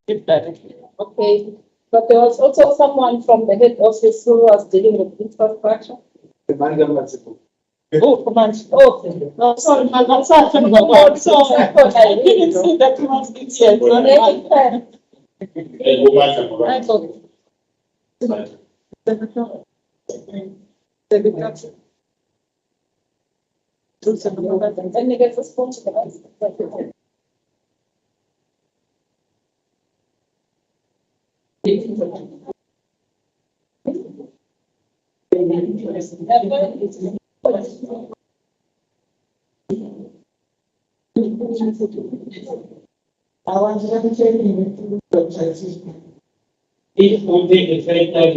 Okay. But there was also someone from the head office who was dealing with infrastructure. Oh, command. Oh, no, sorry, I'm sorry. Oh, sorry. I didn't see that he was in here. I thought. And he gets a sponsor. It would be the fact that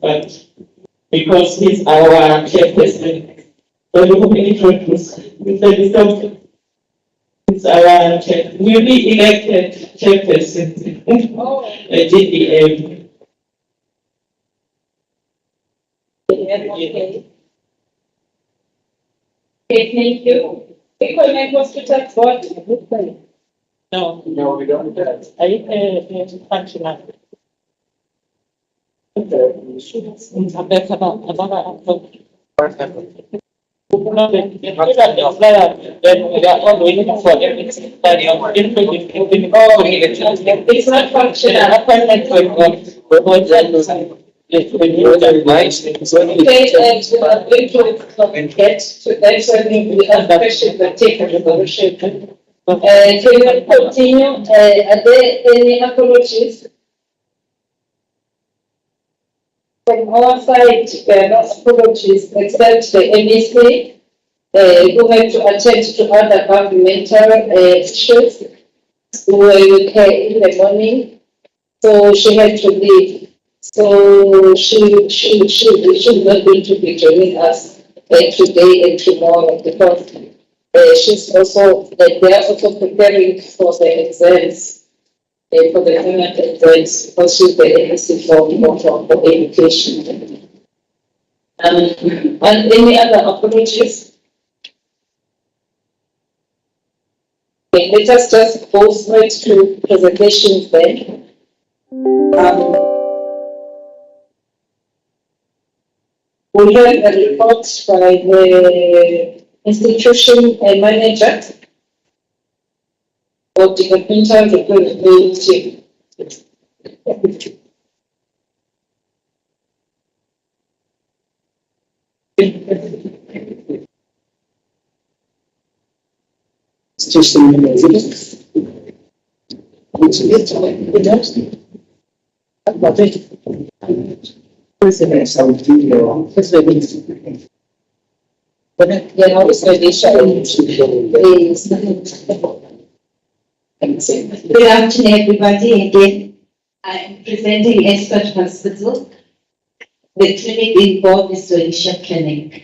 but because he's our chairperson, so we will introduce Mr. Bishop. He's our newly elected chairperson at GDM. Okay, thank you. Economic Hospital Board. No, we don't have. I functional. It's not functional. Get to that's when we have question that take a resolution. Can you continue? Are there any apologies? From our side, there are no apologies except the MEC who had to attend to other governmental issues who were with her in the morning, so she had to leave. So she not going to be joining us today and tomorrow because she's also they are also preparing for the exams for the final exams because she's the MC for education. And any other approaches? Okay, let us just go straight to presentations then. We have a report by the institution manager of developmental capability. Good afternoon, everybody. Again, I'm presenting Escort Hospital. The clinic involved is Solisha Clinic.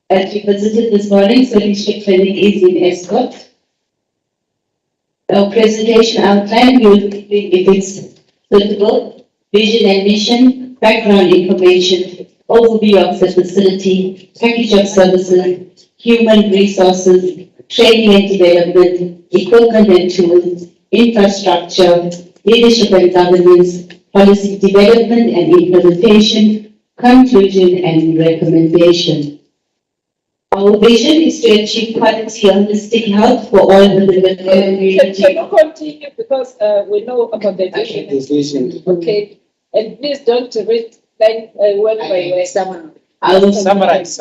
As we visited this morning, Solisha Clinic is in Escort. Our presentation outline will be its suitable vision and mission, background information, overview of the facility, package of services, human resources, training and development, equipment and tools, infrastructure, leadership and governance, policy development and implementation, conclusion and recommendation. Our vision is to achieve quality holistic health for all the community. Can you continue because we know about the vision? Okay, and please don't read like word by word. I will Summarize.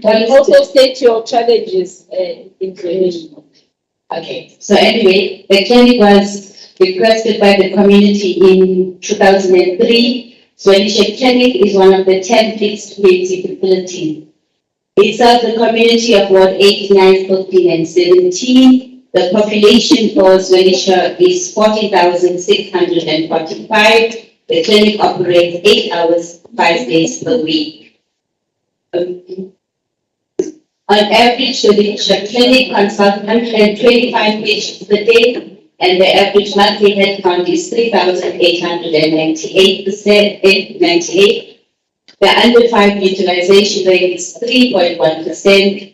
And also state your challenges in creation. Okay, so anyway, the clinic was requested by the community in 2003. Solisha Clinic is one of the 10 fixed community facilities. It serves the community of Ward 8, 9, 15, and 17. The population for Solisha is 40,645. The clinic operates 8 hours, 5 days per week. On average, the clinic consults 125 patients per day, and the average monthly headcount is 3,898. The under 5 utilization rate is 3.1%.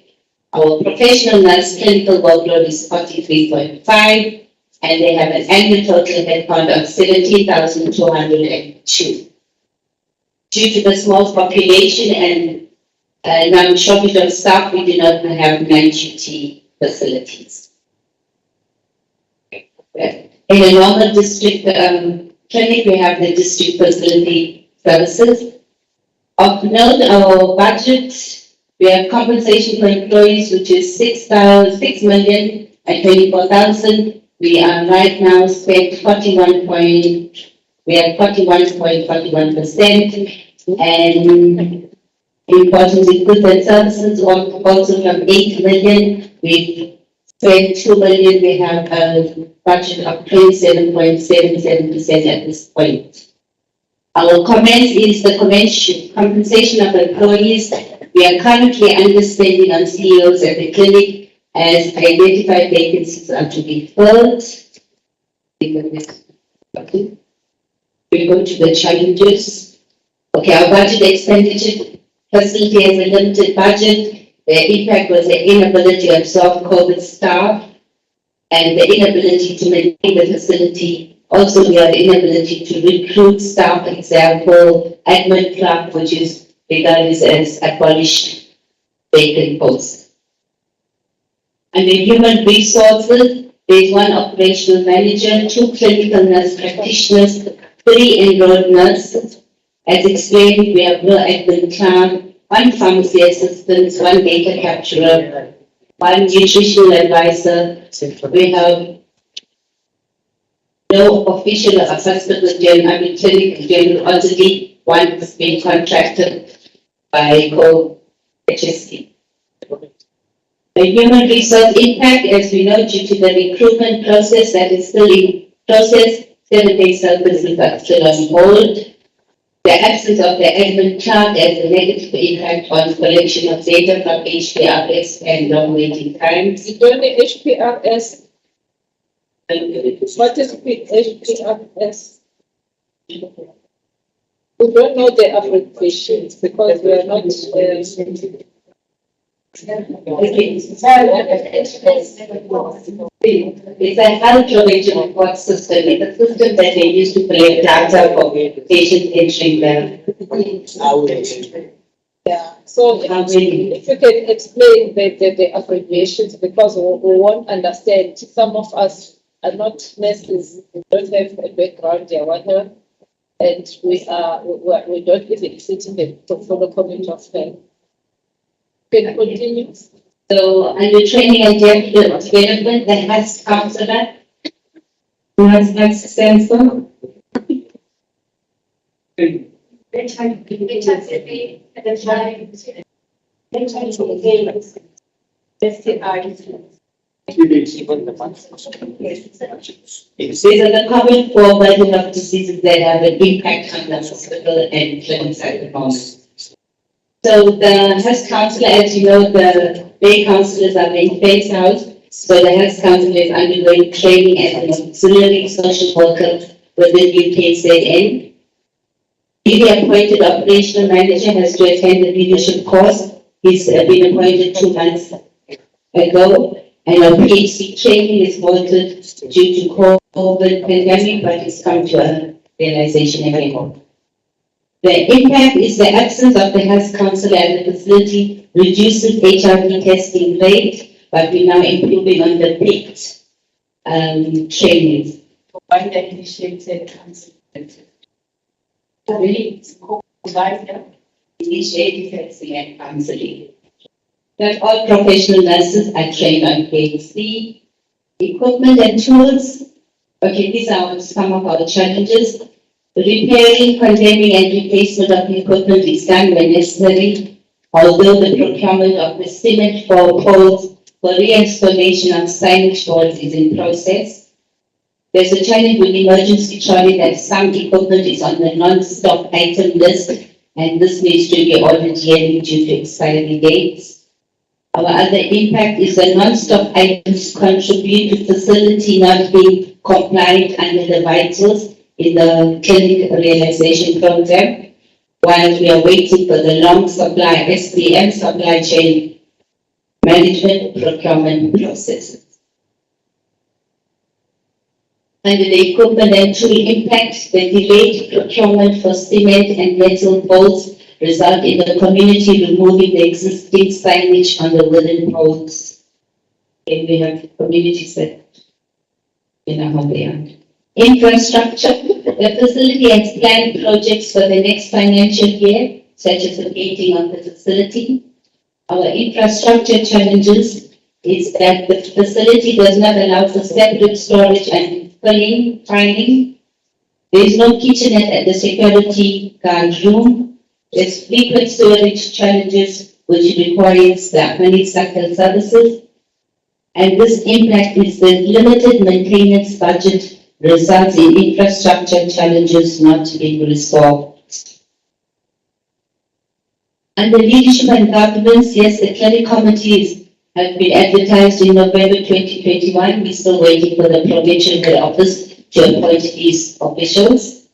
Our professional nurse clinical workload is 43.5, and they have an annual total headcount of 17,202. Due to the small population and non-shortage of staff, we do not have night duty facilities. In a normal district clinic, we have the district facility services. Of note, our budget, we have compensation for employees, which is 6,024,000. We are right now spent 41.41%, and importantly, goods and services also from 8 million. We spent 2 million. We have a budget of 27.77% at this point. Our comments is the compensation of employees. We are currently understanding on CEOs at the clinic as identified vacancies are to be filled. We go to the challenges. Okay, our budget expenditure facility has a limited budget. The impact was the inability to absorb COVID staff and the inability to maintain the facility. Also, we have the inability to recruit staff, example, admin clerk, which is regarded as abolished vacant posts. And the human resources, there is 1 operational manager, 2 clinical nurse practitioners, 3 enrolled nurses. As explained, we have no admin clerk, 1 pharmacy assistant, 1 data capturer, 1 nutritional advisor. We have no official assessment with clinical general orderly. 1 is being contracted by HSC. The human resource impact, as we know, due to the recruitment process that is still in process, 7-day services are still on hold. The absence of the admin clerk has a negative impact on collection of data from HPRS and long waiting times. You don't need HPRS. What is HPRS? We don't know the abbreviations because we are not. It's a health information report system. It's a system that they use to collect data for patient entering the. Yeah. So if you can explain the abbreviations, because we won't understand. Some of us are not nurses, we don't have a background there, whatever, and we don't even sit in the portfolio committee of health. Can you continue? So, under training and development, the health counselor, what stands for? These are the common 4 burden of diseases that have an impact on the hospital and clinics at the moment. So the health council, as you know, the day councillors are being phased out. So the health council is undergoing training as an auxiliary social worker within UKZN. The appointed operational manager has to attend the leadership course. He's been appointed 2 months ago. And our PhD training is halted due to COVID pandemic, but it's come to a realization again. The impact is the absence of the health council at the facility reduces HIV testing rate, but we're now improving on the PICT trainings. Why the initiated council? Initiative testing and counseling. That all professional nurses are trained on PhD. Equipment and tools. Okay, these are some of our challenges. Repairing, condemning, and replacement of equipment is done when necessary, although the procurement of the cement for poles for reinstallation of signage boards is in process. There's a challenge with emergency trolley that some equipment is on the non-stop item list, and this needs to be ordered yearly due to expiry dates. Our other impact is the non-stop items contribute to facility not being compliant under the vitals in the clinic realization program, while we are waiting for the long supply SPM supply chain management procurement processes. Under the equivalent to impact, the delayed procurement for cement and metal bolts result in the community removing the existing signage on the wooden poles. And we have communities that, you know how they are. Infrastructure, the facility has planned projects for the next financial year, such as the gating of the facility. Our infrastructure challenges is that the facility does not allow for separate storage and filing. There is no kitchenette at the security guard room. There's frequent storage challenges which requires the honeysuckle services. And this impact is the limited maintenance budget results in infrastructure challenges not being resolved. Under leadership and governance, yes, the clinic committees have been advertised in November 2021. We're still waiting for the provincial head office to appoint these officials.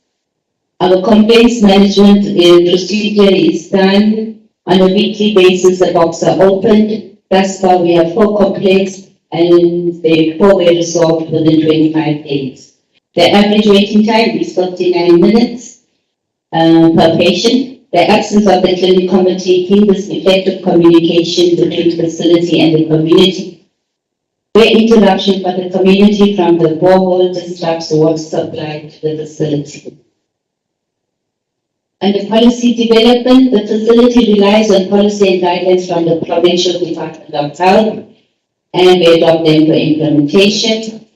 Our complaints management procedure is done on a weekly basis. The boxes are opened. Thus far, we have 4 complaints and the 4 were resolved within 25 days. The average waiting time is 59 minutes per patient. The absence of the clinic committee hinders effective communication between the facility and the community. The interruption by the community from the borehole disrupts water supply to the facility. Under policy development, the facility relies on policy and guidelines from the Provincial Department of Health, and we adopt them for implementation.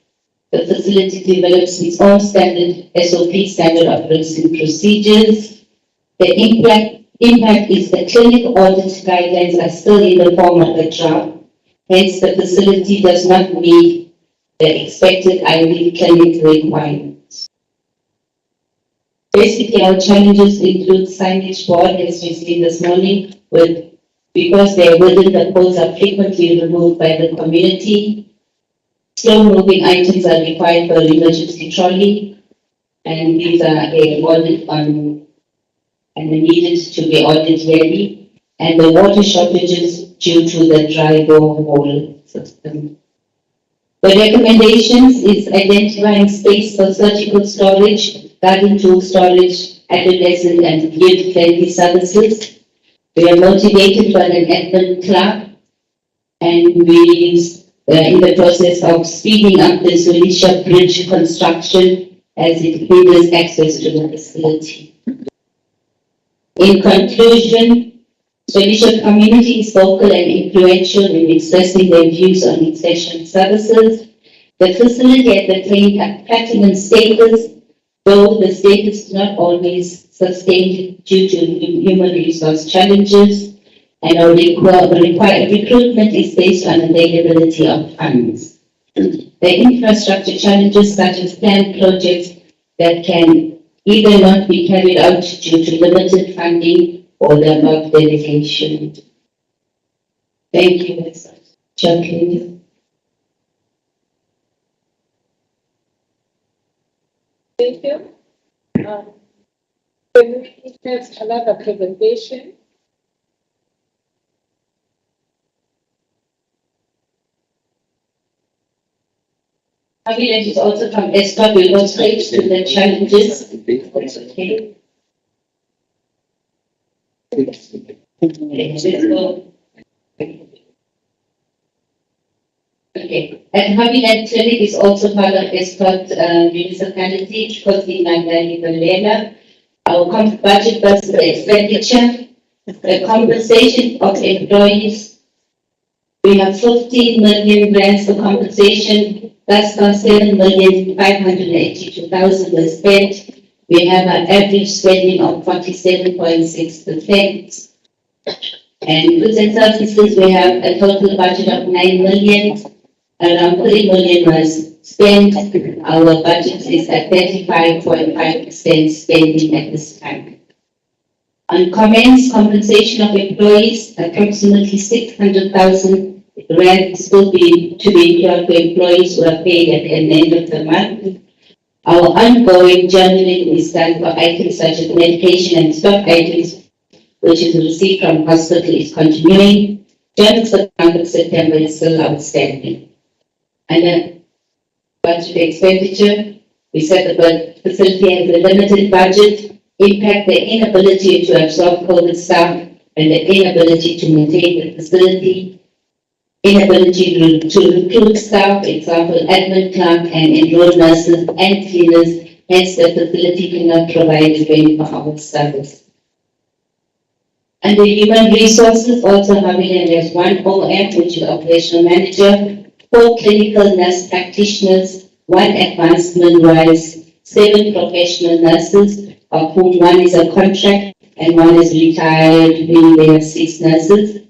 The facility develops its own standard SOP, standard operating procedures. The impact is the clinic audit guidelines are still in the form of a draft. Hence, the facility does not meet the expected IV clinic requirements. Basically, our challenges include signage board, as we've seen this morning, because they are within the poles are frequently removed by the community. Slow-moving items are required for emergency trolley, and these are audited on and needed to be audited yearly. And the water shortages due to the dry borehole system. The recommendations is identifying space for surgical storage, garden tool storage, adolescent and youth-friendly services. We are motivated by an admin club, and we in the process of speeding up the Zulisha Bridge construction as it hinders access to the facility. In conclusion, Zulisha community is vocal and influential in expressing their views on essential services. The facility has attained platinum status, though the status is not always sustained due to human resource challenges, and our recruitment is based on availability of funds. The infrastructure challenges such as planned projects that can either not be carried out due to limited funding or the above delegation. Thank you, Mr. Chair. Thank you. Can we have another presentation? I will let it also from Esther, we will go straight to the challenges. That's okay. Okay, and Habitat Clinic is also part of Escort municipality because in Mandalika, our budget versus the expenditure, the compensation of employees. We have 15 million grants for compensation, thus 7,582,000 was spent. We have an average spending of 47.6%. And goods and services, we have a total budget of 9 million. Around 3 million was spent. Our budget is at 35.5% spending at this time. On comments, compensation of employees, approximately 600,000 rand still to be incurred for employees who are paid at the end of the month. Our ongoing journaling is done for items such as medication and stock items, which is received from hospital is continuing. Journals of month of September is still outstanding. And then budget expenditure, we said the facility has a limited budget, impact the inability to absorb COVID staff and the inability to maintain the facility, inability to recruit staff, example, admin clerk and enrolled nurses and cleaners, hence the facility cannot provide a 24-hour service. Under human resources, also Haviland has one OM, which is operational manager, 4 clinical nurse practitioners, 1 advanced midwives, 7 professional nurses, of whom 1 is a contract and 1 is retired, meaning they have 6 nurses.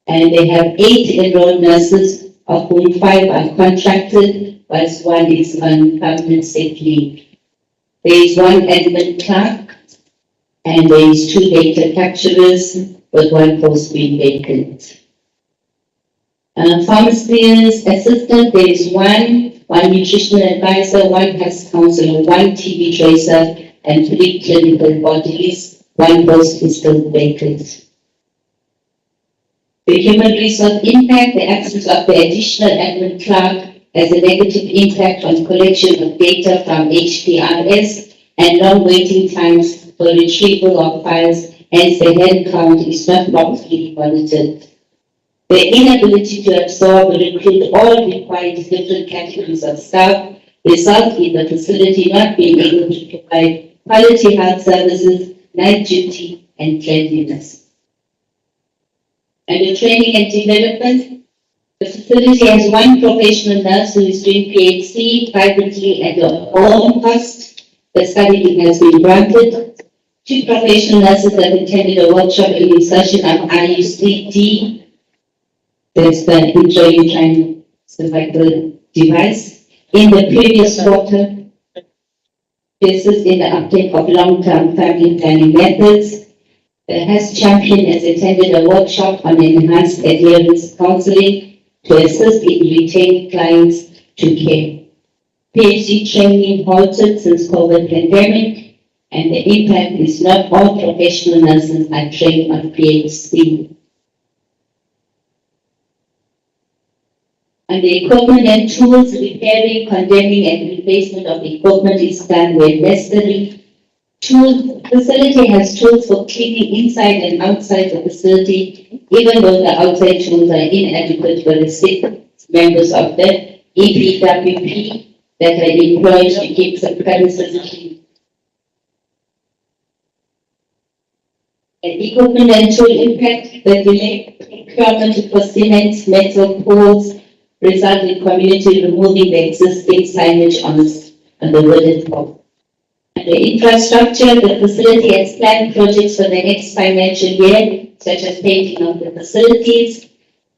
And they have 8 enrolled nurses, of whom 5 are contracted, whilst 1 is on permanent sick leave. There is 1 admin clerk, and there is 2 data capturers, with 1 post being vacant. Pharmacist assistant, there is 1 nutritional advisor, 1 health counselor, 1 TB tracer, and 3 clinical bodies. 1 post is still vacant. The human resource impact, the absence of the additional admin clerk has a negative impact on collection of data from HPRS and long waiting times for retrieval of files, hence the head count is not properly monitored. The inability to absorb, recruit all required different categories of staff result in the facility not being able to provide quality health services, night duty, and cleanliness. And the training and development, the facility has 1 professional nurse who is doing PhD privately at her own cost. The study has been granted. 2 professional nurses have attended a workshop in insertion of IUCD. That's the intrauterine cervical device. In the previous quarter, this is in the uptake of long-term family planning methods. The HAS champion has attended a workshop on enhanced adherence counseling to assist in retaining clients to care. PhD training halted since COVID pandemic, and the impact is not all professional nurses are trained on PhD. And the equipment and tools, repairing, condemning, and replacement of equipment is done where necessary. Facility has tools for cleaning inside and outside the facility, even though the outside tools are inadequate for the 6 members of the EPWP that are employed to keep the premises clean. And equipment and tool impact, the delay procurement for cement, metal poles, result in community removing the existing signage on the wooden pole. And the infrastructure, the facility has planned projects for the next financial year, such as painting of the facilities.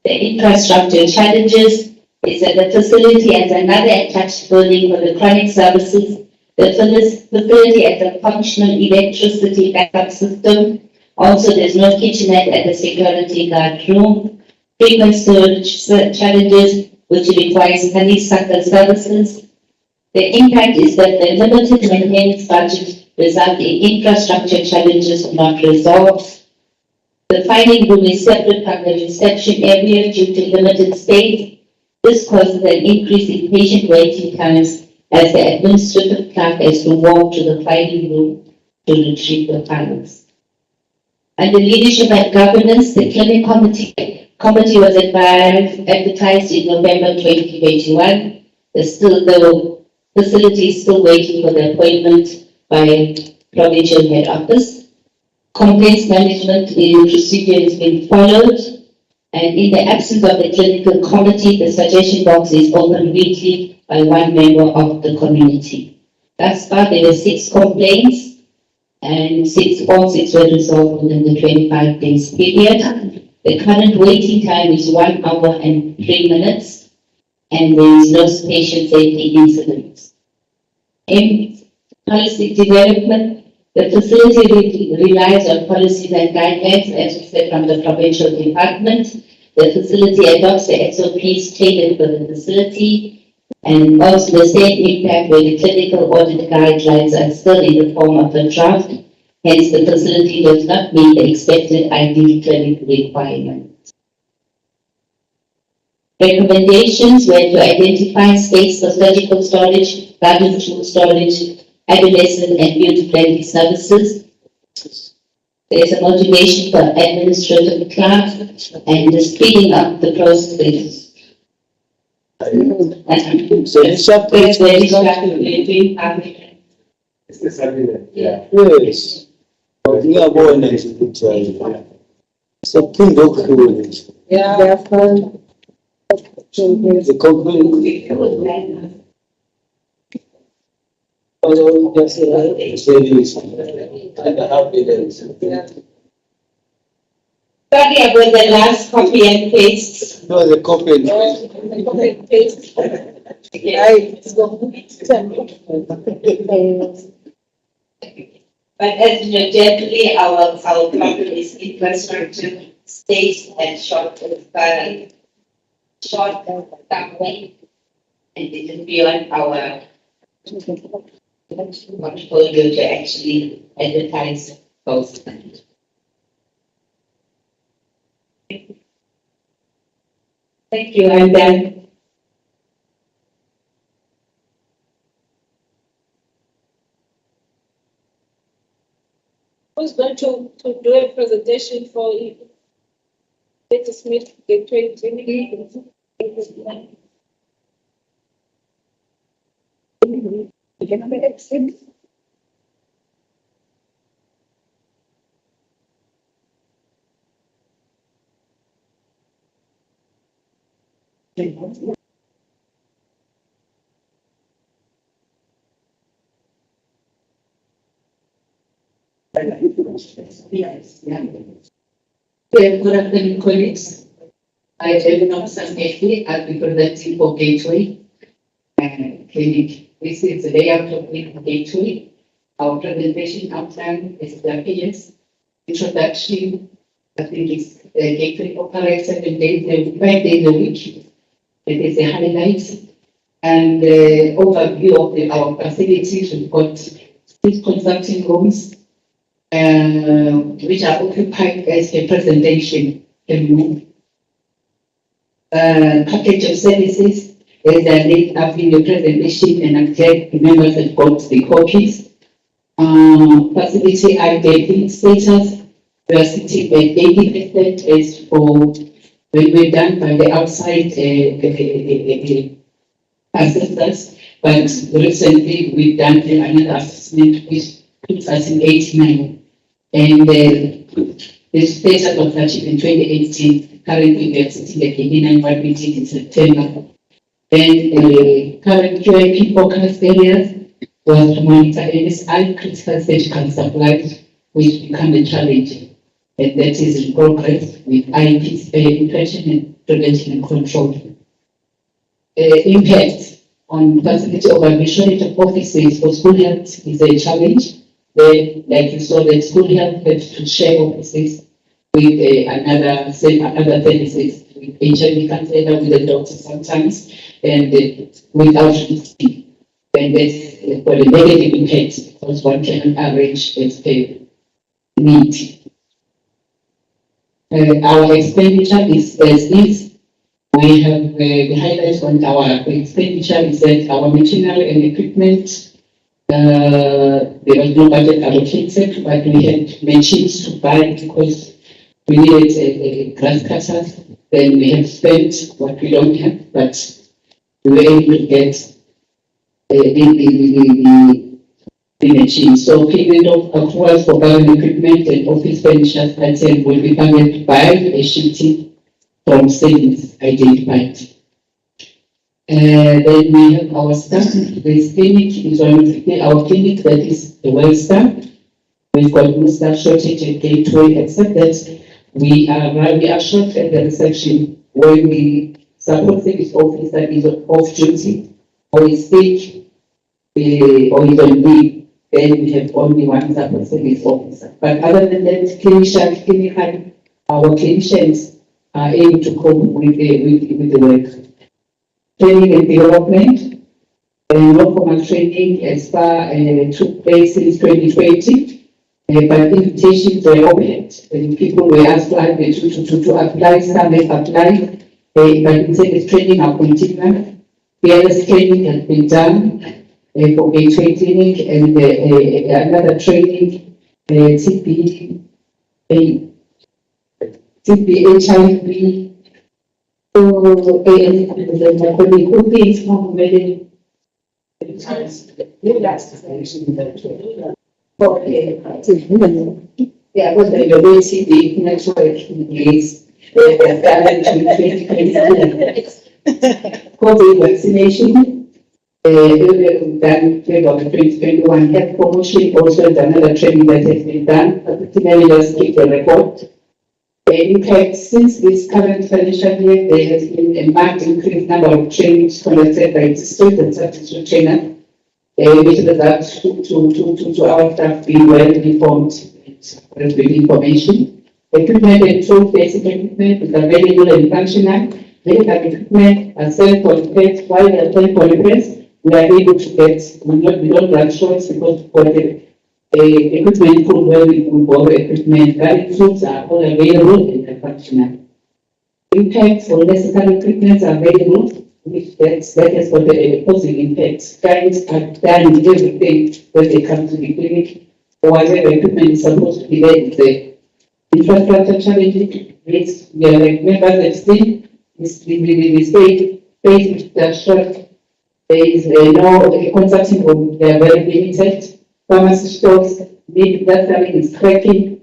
The infrastructure challenges is that the facility has another attached building for the chronic services. The facility has a functional electricity backup system. Also, there's no kitchenette at the security guard room. Frequent storage challenges, which requires honeysuckle services. The impact is that the limited maintenance budget result in infrastructure challenges not resolved. The filing room is separate from the reception area due to limited space. This causes an increase in patient waiting times as the administrative clerk has to walk to the filing room to retrieve the files. Under leadership and governance, the clinic committee was advertised in November 2021. The facility is still waiting for the appointment by provincial head office. Complaints management procedure is being followed, and in the absence of the clinical committee, the suggestion box is opened weekly by 1 member of the community. Thus far, there were 6 complaints, and all 6 were resolved within the 25 days period. The current waiting time is 1 hour and 3 minutes. And there is no patient safety incidents. In policy development, the facility relies on policies and guidelines, as we said, from the provincial department. The facility adopts the SOPs tailored for the facility, and also the same impact where the clinical audit guidelines are still in the form of a draft. Hence, the facility does not meet the expected ideal clinical requirement. Recommendations were to identify space for surgical storage, garden tool storage, adolescent and youth-friendly services. There's a motivation for administrative class and the speeding up the process. So it's up to There's very doing public. Yeah. Yes. Ngiyabona nje ukuthi sophinde okukhulu. Yeah. Therefore, The company Sorry about the last copy and paste. no, the company. But as you know, generally our company's infrastructure stays at short term and it is beyond our portfolio to actually advertise those. Thank you, I'm done. Who's going to do a presentation for Data Smith Gateway Clinic? Yes, yeah. Good afternoon, colleagues. I am Officer Gateway. I'll be presenting for Gateway Clinic. This is the layout of Gateway. Our presentation outline is the PS introduction. I think it's Gateway operates 7 days, 5 days a week. It is a highlight and overview of our facilities. We've got 6 consulting rooms. Which are occupied as a presentation can package of services as I laid up in the presentation, and I'm glad the members have got the copies. Facility updating status, we are sitting at 80% as for when we're done by the outside assessors, but recently we've done another assessment which puts us in 89. And the status of achieved in 2018, currently we are sitting at 89, what we did in September. Then current QIP focus areas was to monitor NSI, critical surgical supplies, which become a challenge. And that is in progress with IPs, infection and prevention and control. Impact on facility overview, shortage of offices for school health is a challenge. Like you saw, the school health had to share offices with another 36, with HIV counselor, with the doctor sometimes, and without listing. And that's for the negative impact, because one can arrange as per need. Our expenditure is as is. We have the highlights on our expenditure is that our machinery and equipment. There was no budget allocated, but we had machines to buy because we needed a grass cutters. Then we have spent what we don't have, but we were able to get the machines. So payment of accruals for buying equipment and office furniture item will be funded by a shifting from savings identified. Then we have our staff. This clinic is one of our clinic that is well staffed. We've got no staff shortage at Gateway, except that we are short at the reception when the support service officer is off duty or is sick or is on leave. Then we have only one support service officer. But other than that, clinical, our clinicians are able to cope with the work. Training and development, no formal training as far took place since 2020, but invitations were opened and people were asked to apply, some have applied, But instead training are continuing. Fearless training has been done for gateway clinic and another training, TB, HIV. So, my colleague who is from very okay. Yeah, but the way TB network is COVID vaccination. Earlier we've done about 2021 health promotion, also another training that has been done, particularly just keep the record. In fact, since this current financial year, there has been a marked increased number of trainings conducted by district and substitute trainers, which results to our staff being well informed with information. Equipment and tool basic equipment is available and functional. Medical equipment are self-qualified. While they are self-qualified, we are able to get, we don't run short because for the equipment pool where we can borrow equipment, guided tools are all available and are functional. Impacts for necessary equipment are available, which that is for the positive impacts. Guides are done everything when they come to the clinic. Whatever equipment is supposed to be there is there. Infrastructure challenges, risks, we are like members of still, we stay faced that short. There is no consulting room, they are very limited. Pharmacy stores, maybe that something is cracking,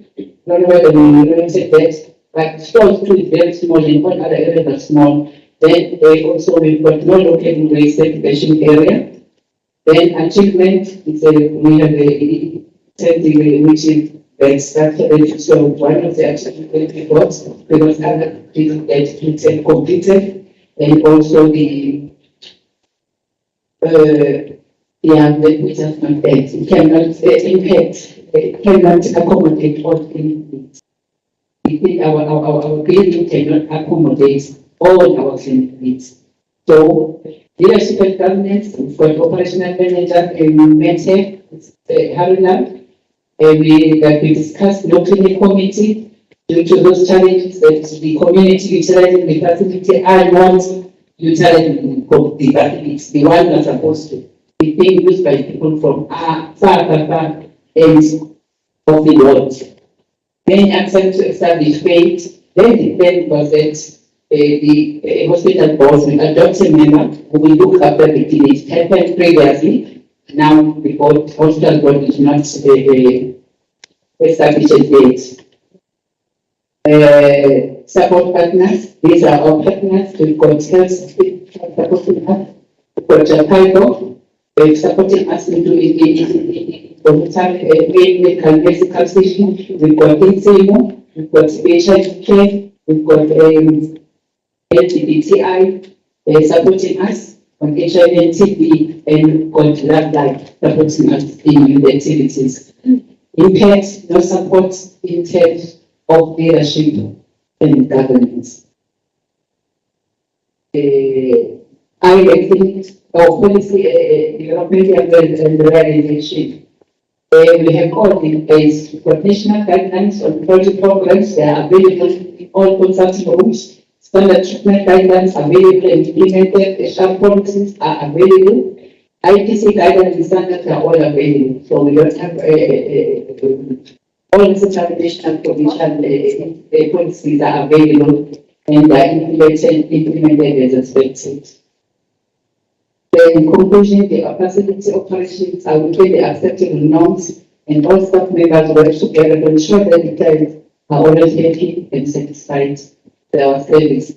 not whether we limited that, but stores too is very small and all other areas are small. Then also we've got no local waste segregation area. Then achievement is we have a setting which is very structured. So one of the achievement reports, because other people get completed, and also the which is not that it cannot impact, it cannot accommodate all the needs. We think our building cannot accommodate all our clinic needs. So leadership and governance, we've got operational manager and mentor, Haruna, that we discussed no clinic committee due to those challenges that the community utilizing the facility are not utilizing the facilities, the ones that are supposed to be being used by people from far ends of the world. Many attempt to establish faith, then was that the hospital boards will adopt a member who will look after the clinic. Happened previously, now the hospital board is not established yet. Support partners, these are our partners. We've got health supporting us, we've got Japan, supporting us into medical medical station, we've got INSEMO, we've got HIV care, we've got LGBTI supporting us on HIV and TB, and we've got Love Life supporting us in youth activities. Impact, no support in terms of leadership and governance. I think our policy development and realization. We have all in place national guidelines on project programs. They are available in all consulting rooms. Standard treatment guidelines are available and implemented. The sharp policies are available. IPC guidelines and standards are all available. So we don't have all the national provision policies are available and are implemented as expected. In conclusion, the facility operations are within the acceptable norms, and all staff members work together to ensure that the clients are always happy and satisfied with our service.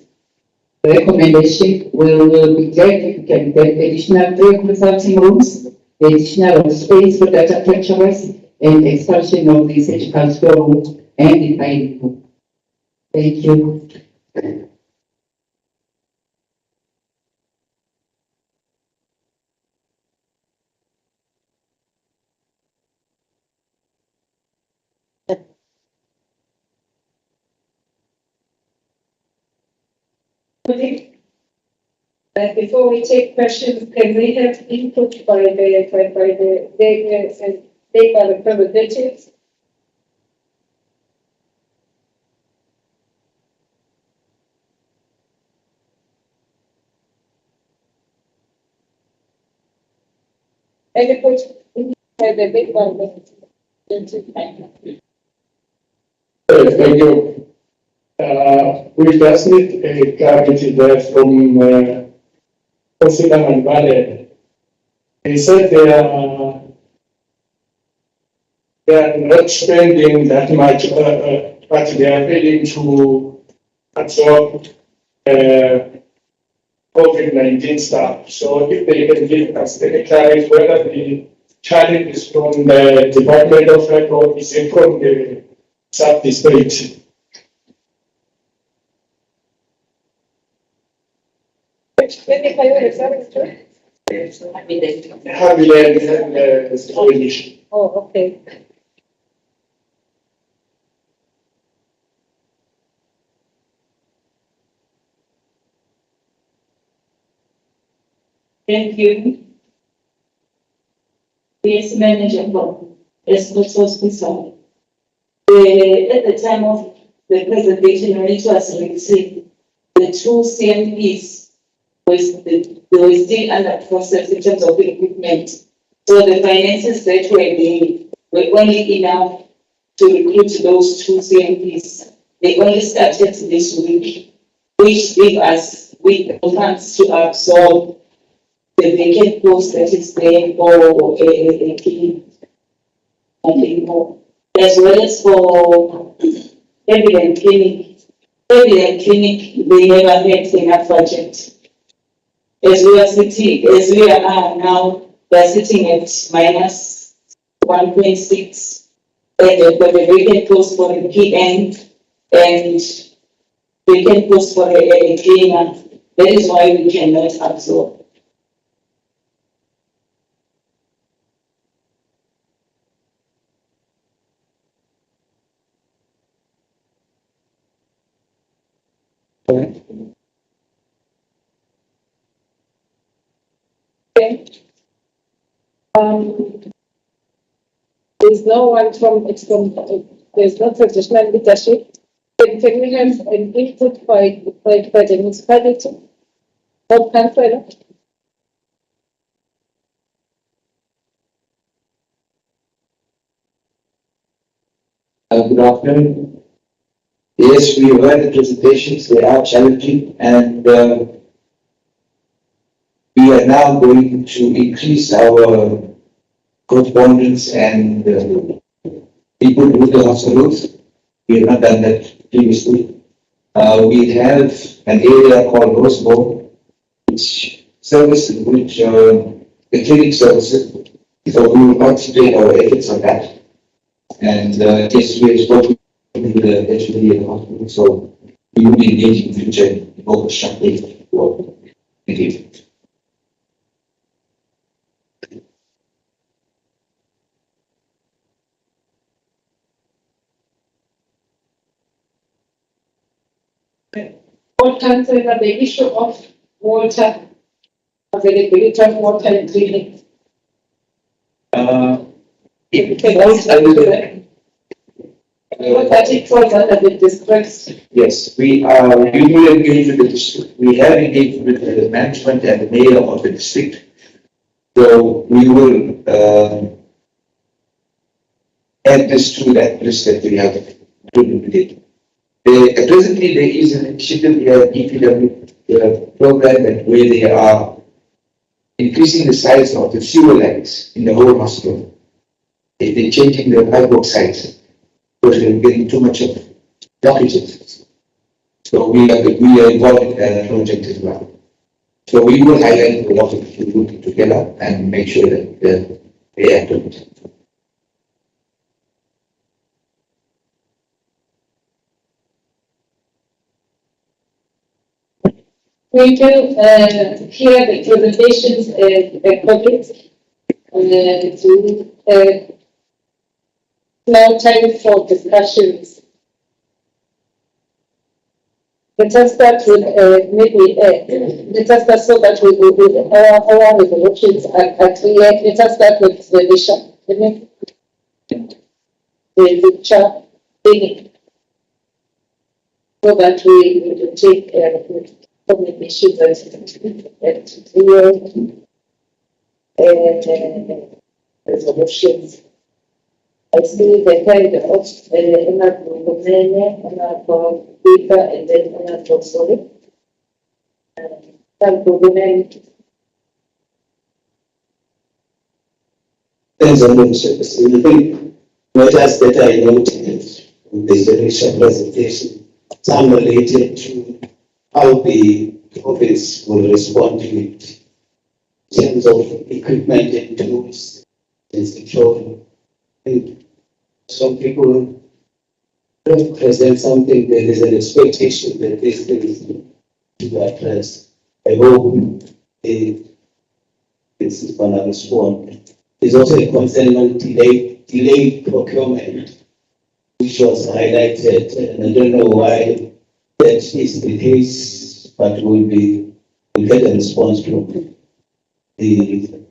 The recommendation will be glad if you can get additional 3 consulting rooms, the additional space for data capturers, and expansion of the surgical storeroom and the dining room. Thank you. Before we take questions, can we have input by the representatives? Any put the big one. Thank you. We just need a clarity there from Councillor Manvale. He said they are not spending that much, but they are willing to absorb COVID-19 stuff. So if they can give us the clarity whether the challenge is from the Department of Health or is it from the sub-district. Haviland and storage. Oh, okay. Thank you. Yes, Manager Bob, as was concerned. At the time of the presentation, when it was received, the two CMPs they were still under process in terms of the equipment. So the finances that were being were only enough to recruit those two CMPs. They only started this week, which gave us weak funds to absorb the vacant post that is there for a clinic, as well as for evident clinic. Evident clinic, they never had enough budget. As we are now, we are sitting at minus 1.6, and for the vacant post for the PN and vacant post for a cleaner. That is why we cannot absorb. There's no one there's no traditional leadership. Can we have an input by the municipality or councillor? Good afternoon. Yes, we heard the presentations, they are challenging, and we are now going to increase our correspondence and people with the hospitals. We have not done that previously. We have an area called Roseboro, which services, the clinic services. So we will concentrate our efforts on that. And yes, we are spoken with the HPD and hospital, so we will be engaging in future in overstructuring work. Thank you. What councillor, the issue of water, availability of water in clinics? It falls under the That it falls under the district. yes, we will engage with the district. We have engaged with the management and the mayor of the district. So we will add this to that list that we have included. Presently, there is an initiative here at EPW program where they are increasing the size of the fuel lines in the whole hospital. They're changing the hydro size because they're getting too much of blockages. So we are involved in that project as well. So we will highlight a lot of people together and make sure that they act on it. We do hear the presentations public to now time for discussions. Let us start with let us start so that we will do our resolutions are clear. Let us start with the bishop. The chap so that we will take some issues that resolutions. I see the kind of Honorable Speaker and then Honorable Solid. Thanks, Honorable Secretary. I think matters that I noted in the initial presentation, some related to how the office will respond to it in terms of equipment and tools and security. And some people present something that is an expectation that these things to be addressed. I hope this is going to respond. There's also a concern on delayed procurement, which was highlighted, and I don't know why that is the case, but we'll get a response from the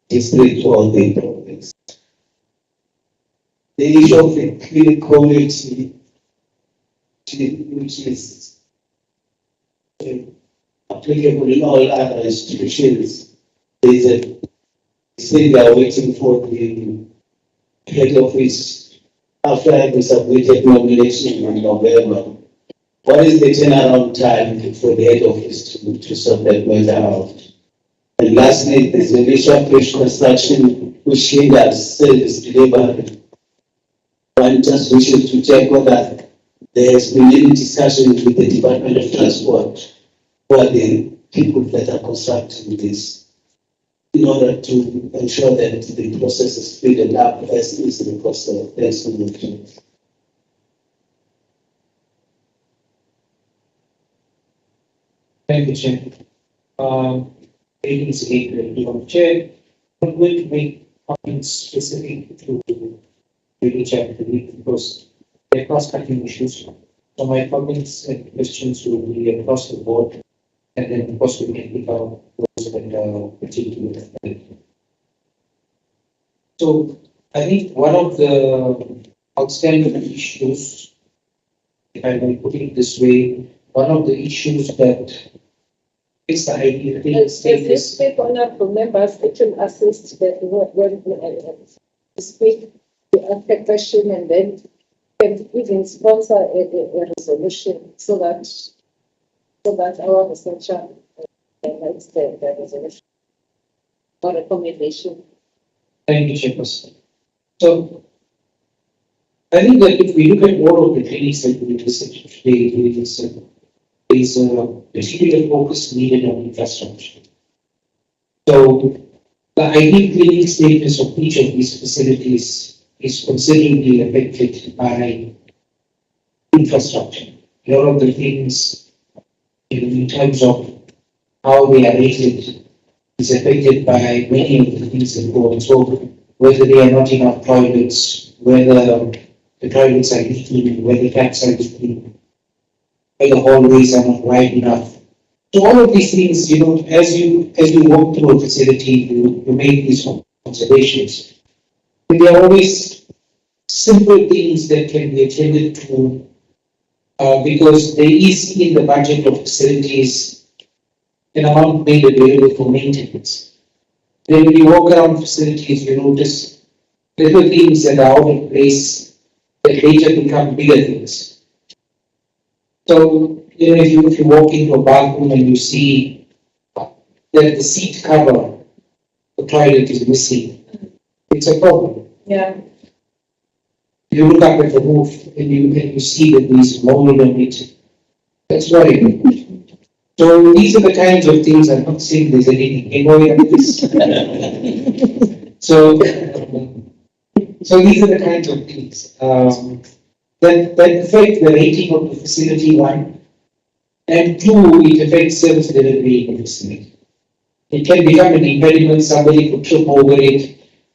district or the province. The issue of the clinic quality, which is applicable in all other institutions, there's a say they are waiting for the head office after having submitted nomination in November. What is the turnaround time for the head office to sort that matter out? And lastly, there's the initial bridge construction which hinders service delivery. One just wishes to check whether there has been any discussion with the Department of Transport for the people that are constructing this, in order to ensure that the process is speeded up as easily possible. Thanks so much. Thank you, Chair. Ladies and Chair, I'm going to make comments specific to each activity because they're cross-cutting issues. So my comments and questions will be across the board, and then of course we can pick out those that particular. So I think one of the outstanding issues, if I may put it this way, one of the issues that is the idea If speak honorable members, it will assist that when you speak, you ask a question and then can even sponsor a resolution so that our researcher likes the resolution or recommendation. Thank you, Chairperson. So I think that if we look at all of the clinics that we visited today, there is a particular focus needed on infrastructure. So the ideal clinic status of each of these facilities is considerably affected by infrastructure. A lot of the things in terms of how they are rated is affected by many of the things that go on. So whether there are not enough toilets, whether the toilets are leaking, whether taps are leaking, whether the hallways are not wide enough. So all of these things, as you walk through a facility, you make these observations. And there are always simple things that can be attended to because there is in the budget of facilities an amount made available for maintenance. Then when you walk around facilities, you notice little things that are out of place that later become bigger things. So, if you walk into a bathroom and you see that the seat cover, the toilet is missing, it's a problem. Yeah. You look up at the roof and you see that there's mold on it. That's worrying. So these are the kinds of things. I'm not saying there's anything annoying at this. So these are the kinds of things that affect the rating of the facility, one, and two, it affects service delivery in the facility. It can become an impediment. Somebody could trip over it.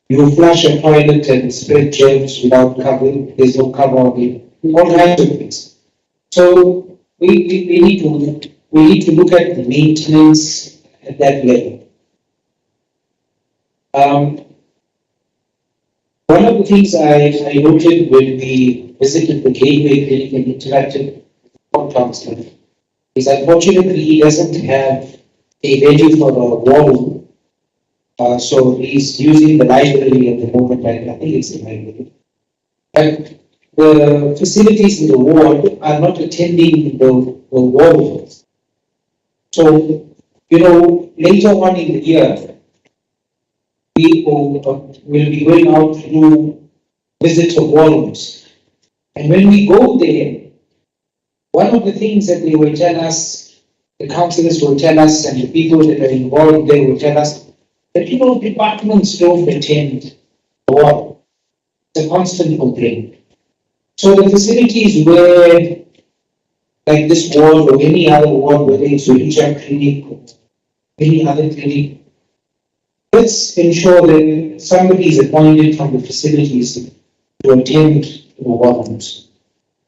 You flush a toilet and spread germs without covering. There's no cover on it. All kinds of things. So we need to look at the maintenance at that level. One of the things I noted when we visited the Gateway Clinic and interacted with the counselor is unfortunately he doesn't have a venue for a war room So he's using the library at the moment, I think it's the library. But the facilities in the ward are not attending the ward. So, later on in the year, we will be going out to do visits of wards. And when we go there, one of the things that they will tell us, the councillors will tell us, and the people that are involved, they will tell us, that departments don't attend the ward. It's a constant complaint. So the facilities where, like this ward or any other ward, whether it's a regional clinic or any other clinic, let's ensure that somebody is appointed from the facilities to attend to the wards.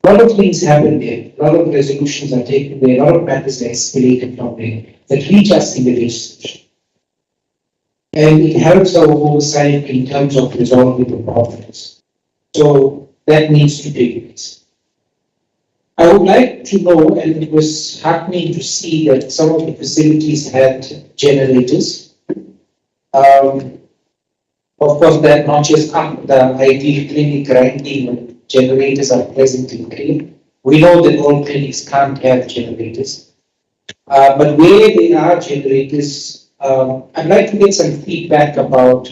A lot of things happen there, a lot of resolutions are taken there, a lot of matters are escalated from there that reach us in the legislature. And it helps our oversight in terms of resolving the problems. So that needs to take place. I would like to know, and it was heartening to see that some of the facilities had generators. Of course, that notches up the Hiv clinic ranking when generators are present in clinic. We know that all clinics can't have generators. But where there are generators, I'd like to get some feedback about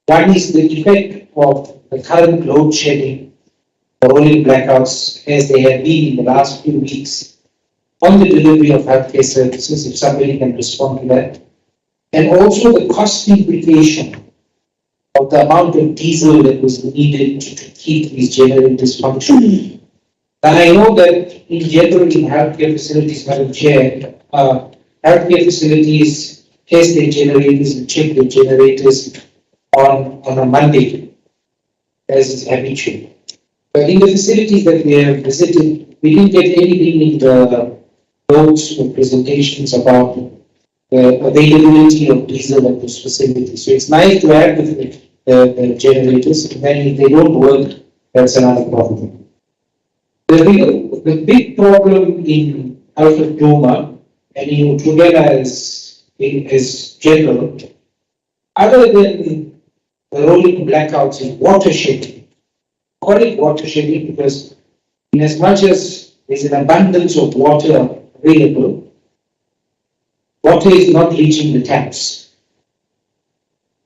one is the effect of the current load shedding, the rolling blackouts as they have been in the last few weeks on the delivery of healthcare services, if somebody can respond to that. And also the cost implication of the amount of diesel that was needed to keep these generators functioning. And I know that in general in healthcare facilities, Madam Chair, healthcare facilities test their generators and check their generators on a Monday, as is habitual. But in the facilities that we have visited, we didn't get anything in the notes or presentations about the availability of diesel at those facilities. So it's nice to have the generators, and then if they don't work, that's another problem. The big problem in Alfred Doma and in Trudella is general, other than the rolling blackouts, is water shedding. Call it water shedding because in as much as there's an abundance of water available, water is not reaching the taps.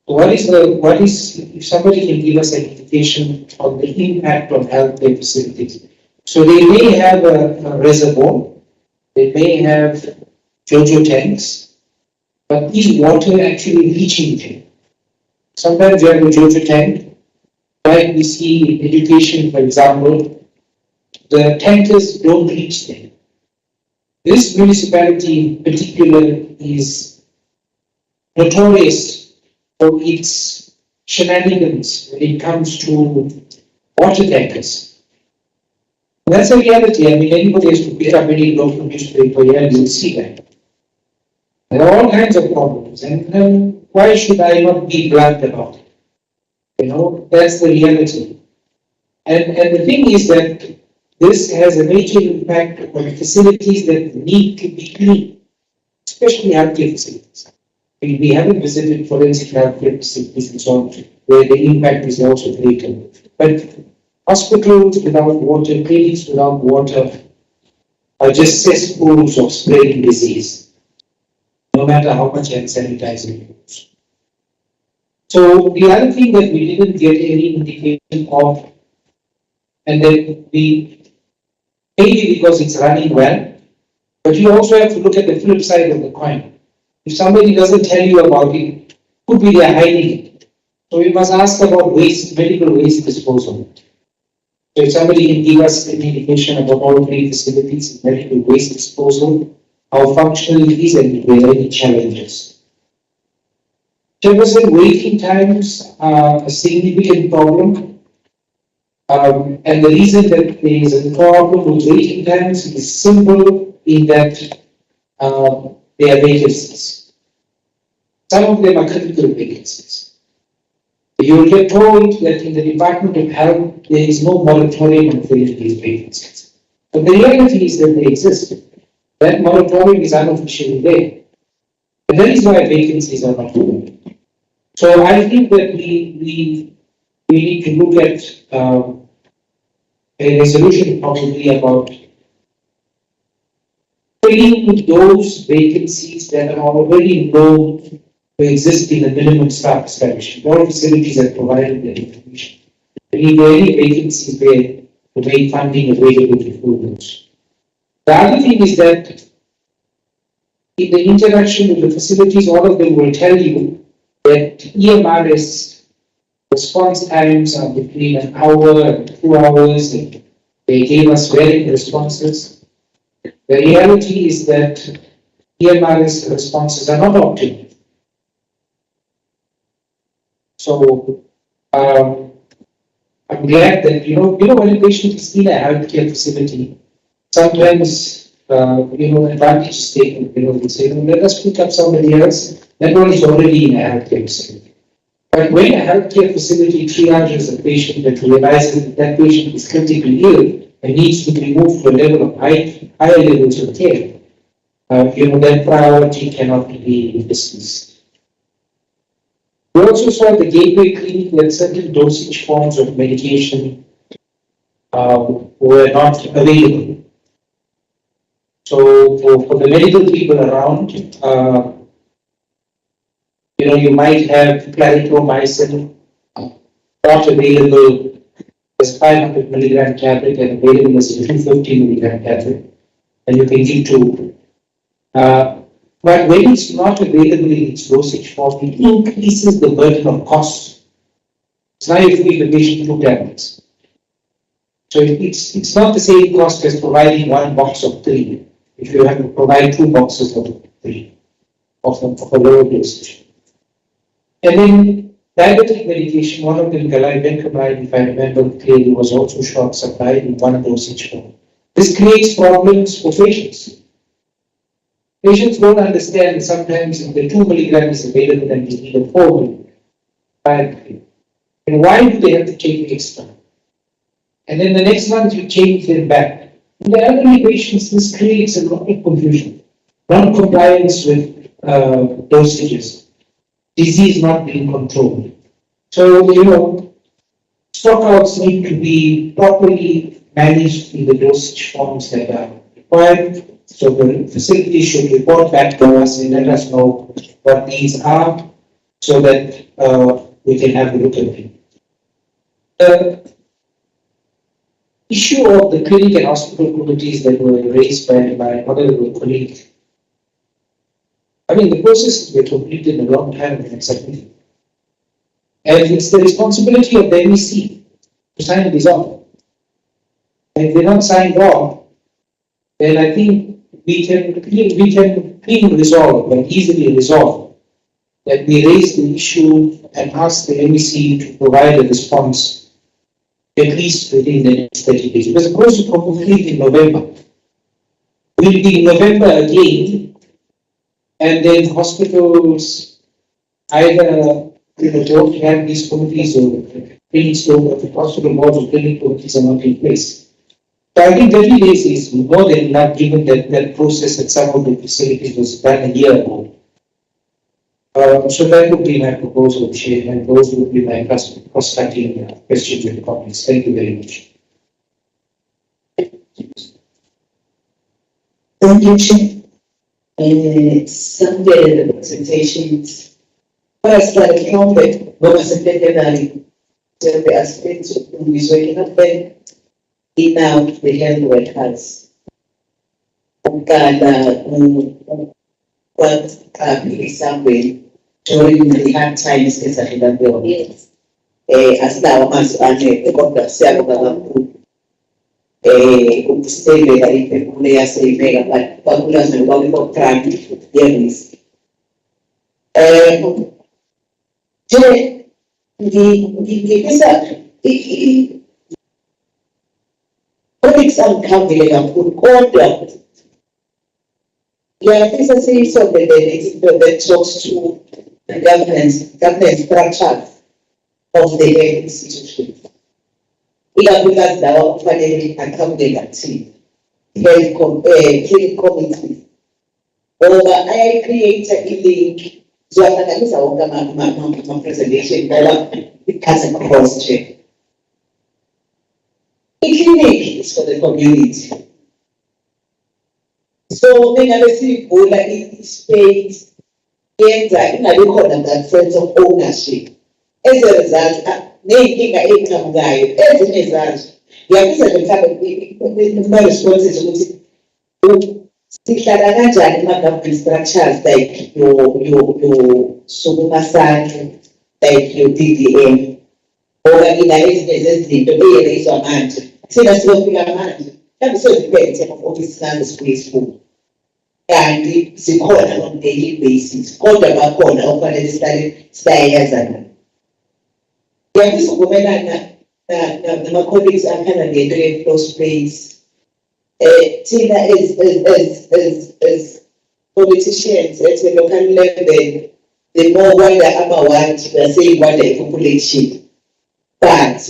So if somebody can give us an indication of the impact on healthcare facilities. So they may have a reservoir, they may have JoJo tanks, but is water actually reaching there? Sometimes you have a JoJo tank, like we see in education, for example, the tankers don't reach there. This municipality in particular is notorious for its shenanigans when it comes to water tankers. That's a reality. I mean, anybody has to pick up any local newspaper here and you'll see that. There are all kinds of problems, and why should I not be blunt about it? That's the reality. And the thing is that this has a major impact on facilities that need to be clean, especially healthcare facilities. We haven't visited forensic healthcare facilities and so on, where the impact is also greater. But hospitals without water, clinics without water are just cesspools of spreading disease, no matter how much hand sanitizer you use. So the other thing that we didn't get any indication of, and that maybe because it's running well, but you also have to look at the flip side of the coin. If somebody doesn't tell you about it, could be they're hiding it. So we must ask about waste, medical waste disposal. So if somebody can give us an indication about all three facilities, medical waste disposal, how functional it is, and if there are any challenges. Chairperson, waiting times are a significant problem. And the reason that there is a problem with waiting times is simple in that they are vacancies. Some of them are critical vacancies. You will get told that in the Department of Health, there is no moratorium on filling these vacancies. But the reality is that they exist. That moratorium is unofficially there. And And that is why vacancies are not good. So I think that we need to look at a resolution probably about filling those vacancies that are already known to exist in a minimum staff establishment. All facilities have provided that information. If there are any vacancies there, to make funding available to fill those. The other thing is that in the interaction with the facilities, all of them will tell you that EMRS response times are between an hour and 2 hours, and they gave us varying responses. The reality is that EMRS responses are not optimal. So, I'm glad that, when a patient is in a healthcare facility, sometimes, advantage is taken, they say, let us pick up somebody else, that one is already in a healthcare facility. But when a healthcare facility triages a patient and realizes that that patient is critically ill and needs to be moved to a level of higher levels of care, that priority cannot be dismissed. We also saw at the Gateway Clinic that certain dosage forms of medication were not available. So for the medical people around, you might have clarithromycin not available as 500 milligram tablet and available as a 250 milligram tablet, and you can give two. But when it's not available in its dosage form, it increases the burden of cost. So now you give the patient 2 tablets. So it's not the same cost as providing 1 box of 3, if you have to provide 2 boxes of 3 of a lower dosage. And then diabetic medication, one of them, galicafide, if I remember clearly, was also short supplied in 1 dosage form. This creates problems for patients. Patients don't understand sometimes if the 2 milligrams is available and they need a 4 milligram. And why do they have to take extra? And then the next month you change them back. In the elderly patients, this creates a lot of confusion. Non-compliance with dosages. Disease not being controlled. So, stockouts need to be properly managed in the dosage forms that are required. So the facility should report back to us and let us know what these are so that we can have a look at them. The issue of the clinic and hospital committees that were raised by my honorable colleague, the processes were completed a long time and submitted. And it's the responsibility of the MEC to sign these off. And if they're not signed off, then I think we can clean resolve and easily resolve that we raise the issue and ask the MEC to provide a response at least within the next 30 days. We're supposed to complete in November. We'll be in November again, and then hospitals either don't have these committees or clinics don't, the hospital boards or clinic committees are not in place. So I think 30 days is more than enough, given that process at some of the facilities was done a year ago. So that would be my proposal, Chair, and those would be my cross-cutting questions and comments. Thank you very much. Thank you, Chair. Somewhere in the presentations, first, like comment, was a secretary, the aspects of who is working up there. In now the health workers. What somewhere during the hard times is a little bit. Yes. As now as a conversation about stay there, if they are saying there, like populars and what we call crime, yes. Politics are coming and put order. This is a series of the that talks to the governance structure of the health institution. Because now finally accountability, health committee, ngoba ayayicreate i-link ziwahlanganisa wonke ama-presentation ngoba it-cuts across nje. I-clinic is for the community. So mengabe sivula i-space yenza ingabi khona that sense of ownership. As a result, ney'nkinga ey'qhamukayo ezinye zazo ngiyabiza nje mhlawumbe kuma-responses ukuthi sihlala kanjani ama-government structures like your Sukumasandla, like your DDM, ngoba inale ezinye zezinto eyereyizwa manje thina siyofika manje mhlawumbe seziphethe in terms of office nazo sibuye kanti sikhona on daily basis kodwa bakhona okufanele sitayazana. Ngiyafisa ukuvumelana nama-colleagues akhanda ngento ye-flow space. Thina as politicians at the local level, the more wider ama-ward, we are saying wider population. But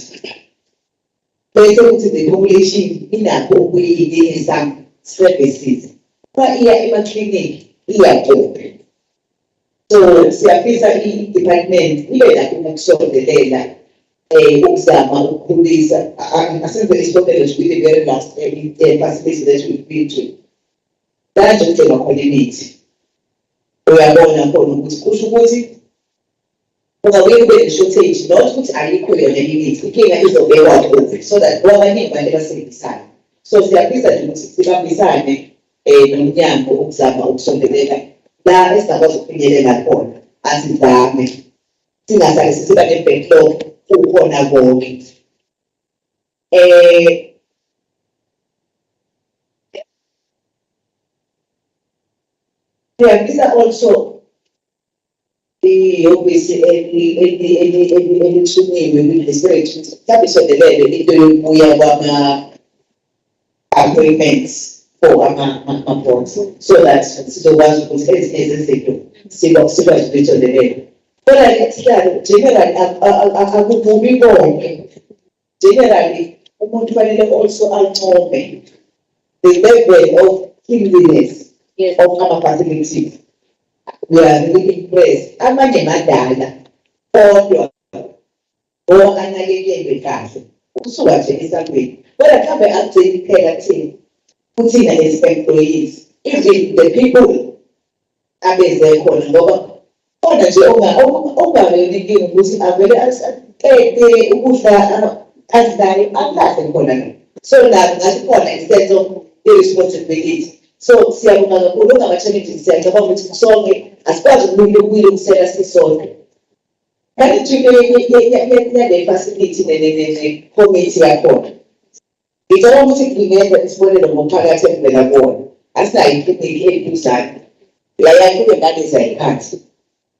bese ukuthi the population inakho ukuyidinga some services. Iya ema-clinic iyaqopha. So siyafisa i-department ibe nakho ukukusondelela ukuzama ukukhulisa asenze isibonelo sibili very last facilities that we've been to. Kanje kudinga khona imithi. Uyabona khona ukuthi kusho ukuthi ungabuye kube ne-shortage, not ukuthi ayikho yona imithi, inkinga izobekwa kude so that abaningi abantu abasebenzisayo. So siyafisa nje ukuthi sibambisane nomnyango ukuzama ukusondelela la esingakwazi ukufinyelela khona, asizame singasale sisiba ne-backlog ukhona konke. Siyafisa also obviously elithunyiwe kwi-district mhlawumbe isondelele into yokubuya kwama-agreements for ama-bonds so that sizokwazi ukuthi ezinye zezinto sikwazi ukuyisondelela. Kodwa sihlalo generally akuvumi konke. Generally umuntu fanele also ancome the level of cleanliness of ama-facilities. We are really impressed. Amanye madala kodwa ngoba anakekelwe kahle ukusuka nje esakweni. Kodwa mhlawumbe akugcini kuphela kuthina kuthina as employees, even the people abeze khona ngoba khona nje ongavele inkinga ukuthi avele aqede ukudla adlayo alahle khona. So nabo ngathi khona i-sense of irresponsibility. So siyabonga kakhulu ongaba-challenges siyacabanga ukuthi sonke asikwazi ukulungisela sisonke. Kanti nje facility ne-committee yakhona. Ngicabanga ukuthi ngingenza isibonelo ngomphakathi engivela kuwona. Asinayo iklinikhi eduzane. Layakho ingane zayiphansi.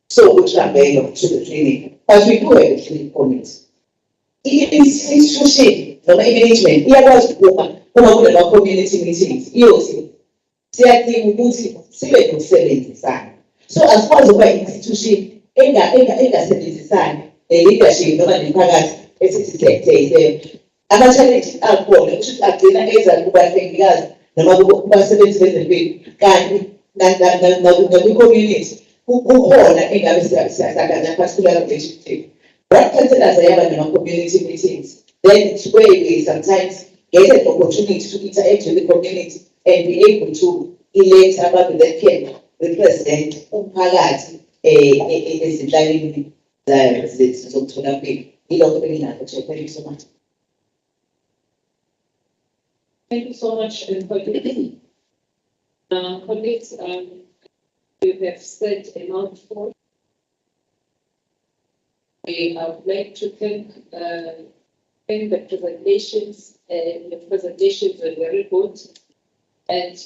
So which are very to the clinic. As we do have a clinic committee. Institution, the management, here was come up with our community meetings. Siyadinga ukuthi sibe nokusebenzisana. So as far as the institution engasebenzisani leadership noma nemphakathi esithi ama-challenges akhona ukuthi agcina eza kubahlengikazi noma kubasebenzi bezempilo kanti nakwi-community kukhona engabe siyahlangana particular relationship. What councillors ayaba nama-community meetings, then it's where we sometimes get an opportunity to interact with the community and be able to elect abantu that can represent umphakathi ezinhlaleni zomtholampilo. Yilokho benginakho nje. Thank you so much. Thank you so much for this. Colleagues, you have said a mouthful. We would like to thank the presentations. The presentations were very good, and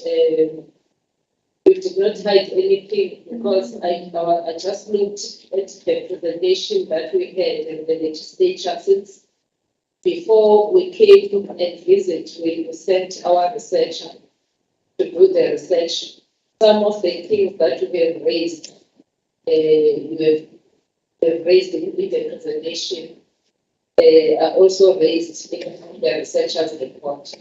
we did not hide anything because I just looked at the presentation that we had in the legislature since before we came and visit. We sent our researcher to do the research. Some of the things that we have raised, we have raised in the presentation, are also raised in the researcher's report.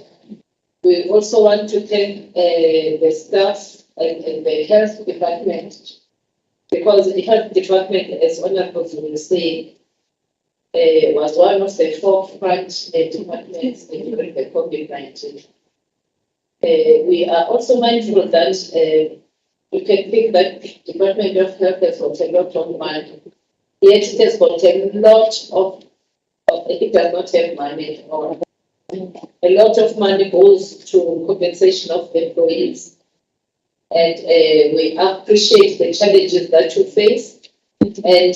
We also want to thank the staff and the health department, because the health department, as Honorable will say, was one of the forefront departments during the COVID-19. We are also mindful that you can think that Department of Health has got a lot of money, yet it has got a lot of it does not have money, or a lot of money goes to compensation of employees. And we appreciate the challenges that you face. And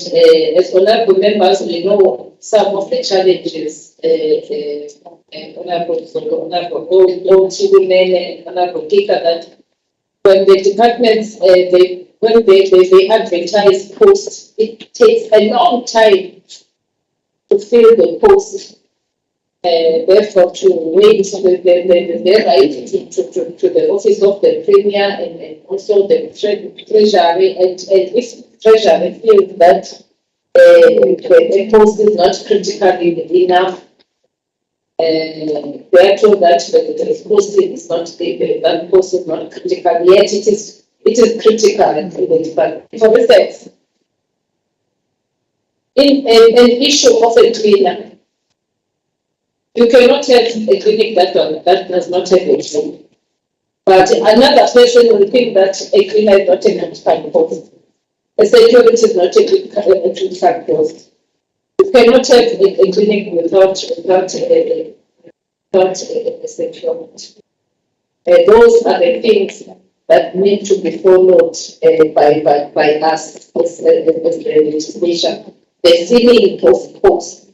as honorable members, we know some of the challenges. Honorable Kika, that when the departments when they advertise posts, it takes a long time to fill the post. Therefore, to wait the right to the office of the premier and also the treasury, and if treasury feels that the post is not critical enough, they are told that the post is not that post is not critical, yet it is critical in the department. For instance, in an issue of a cleaner, you cannot have a clinic that does not have a cleaner. But another person will think that a cleaner is not a critical post. A security is not a critical post. You cannot have a clinic without a security. Those are the things that need to be followed by us as the legislation. The filling of posts.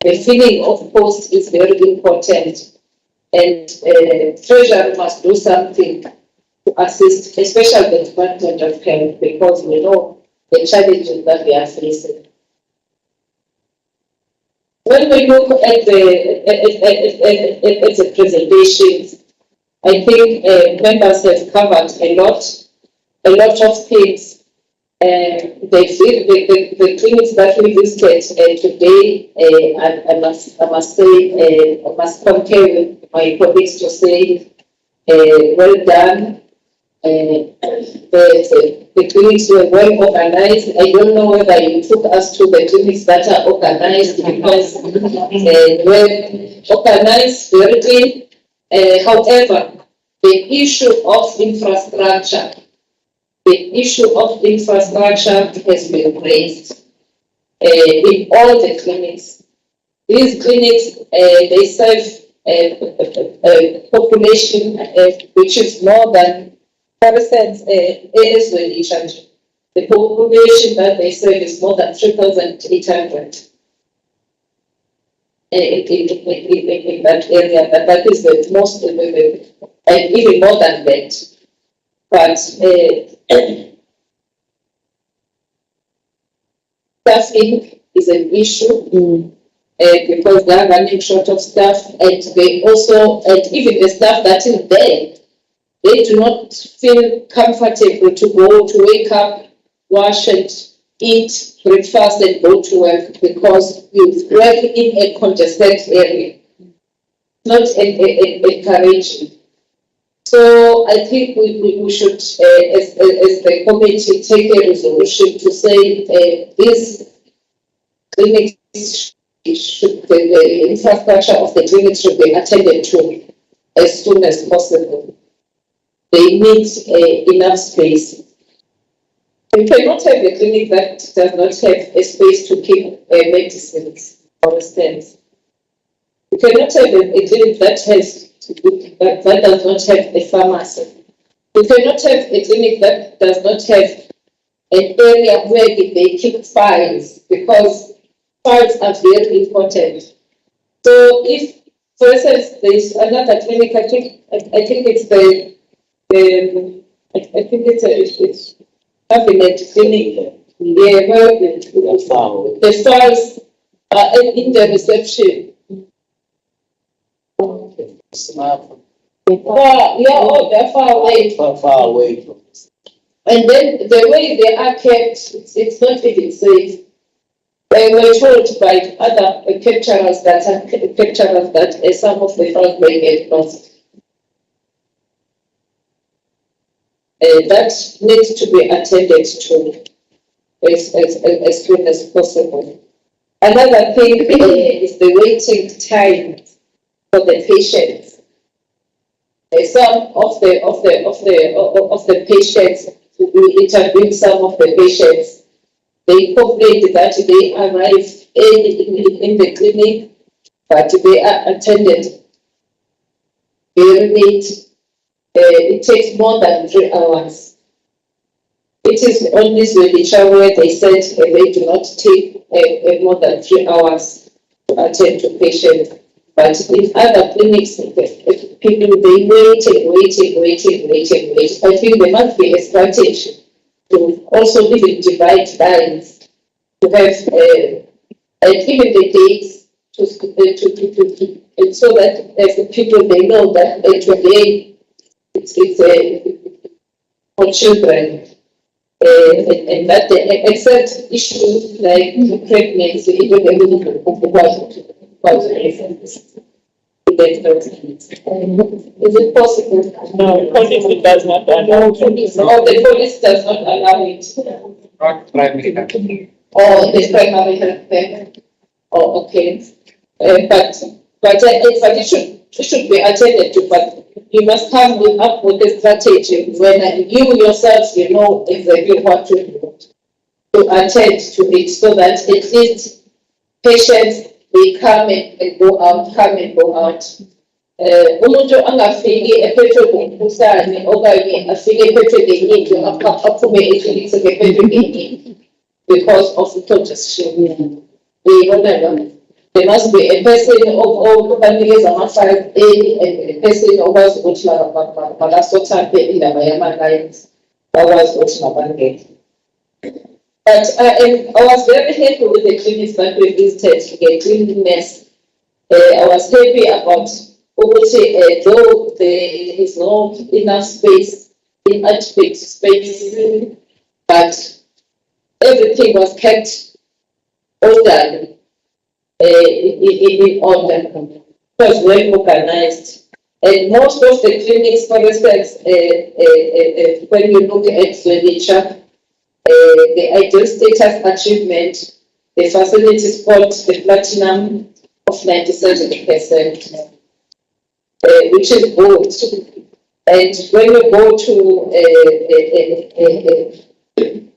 The filling of posts is very important, and Treasury must do something to assist, especially the Department of Health, because we know the challenges that we are facing. When we look at the presentations, I think members have covered a lot of things. The clinics that we visited today, I must say, I must concur with my colleagues to say, well done. The clinics were well organized. I don't know whether you took us to the clinics that are organized, because were organized, very clean. However, the issue of infrastructure. The issue of infrastructure has been raised in all the clinics. These clinics, they serve a population which is more than, for instance, the population that they serve is more than 3,800 in that area. But that is the most, and even more than that. But staffing is an issue because they are running short of staff, and they also, and even the staff that is there, they do not feel comfortable to go to wake up, wash and eat breakfast and go to work, because you work in a congested area, not encouraging. So I think we should, as the committee, take a resolution to say these clinics the infrastructure of the clinics should be attended to as soon as possible. They need enough space. You cannot have a clinic that does not have a space to keep medicines, for instance. You cannot have a clinic that does not have a pharmacy. You cannot have a clinic that does not have an area where they keep files, because files are very important. So if, for instance, there is another clinic, I think it's it's cabinet clinic, where the files are in the reception. They're far away. And then the way they are kept, it's not even safe. They were told by other capturers that some of the files may get lost. that needs to be attended to as soon as possible. Another thing is the waiting time for the patients. Some of the patients, we interviewed some of the patients. They complained that they arrive early in the clinic, but they are attended very late. It takes more than 3 hours. It is only Swedish where they said they do not take more than 3 hours to attend to patients. But in other clinics, people they wait. I think there must be a strategy to also even divide lines to have and even the dates to and so that as the people they know that today it's for children. And that except issues like pregnancy, even everything is it possible? No, policy does not allow. The police does not allow it. Not primary health. Or the primary health care. Oh, okay. But it should be attended to. But you must come up with a strategy when you yourselves know exactly what to do to attend to it, so that at least patients they come and go out, umuntu angafiki ephethwe ngumkhuhlane okanye afike ephethwe ngenyingi aphume eklinikhi sekephethwe ngenyingi because of congestion. There must be a person okubanikeza ama-5 and a person okwazi ukuthi makasothambe indaba yama-lines bakwazi ukuthi mabangene. But I was very happy with the clinics that we visited, the cleanliness. I was happy about though there is no enough space in adequate space, but everything was kept orderly, in order. It was well organized. And most of the clinics, for instance, when you look at furniture, the ideal status achievement, the facility scored the platinum of 97%, which is good. And when you go to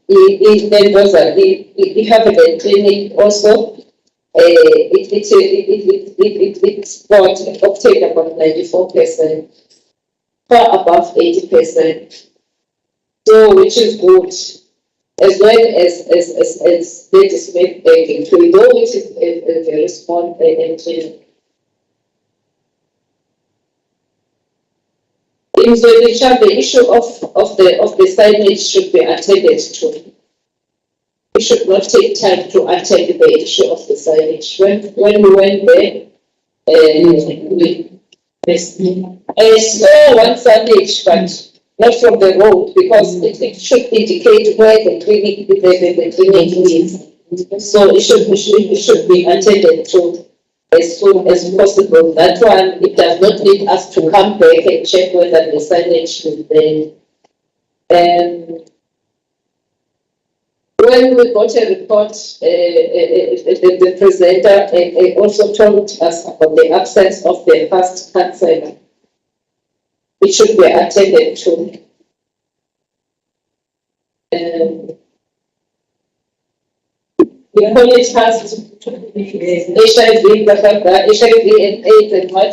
the Hiv clinic also, it's obtained about 94%, far above 80%. So, which is good. As well as ladies make including though which is a very small clinic. In the issue of the signage should be attended to. We should not take time to attend the issue of the signage. When we went there, I saw one signage, but not from the road, because it should indicate where the clinic is. So it should be attended to as soon as possible. That one, it does not need us to come back and check whether the signage is there. When we got a report, the presenter also told us about the absence of the first counselor. It should be attended to. The college has HIV and AIDS and what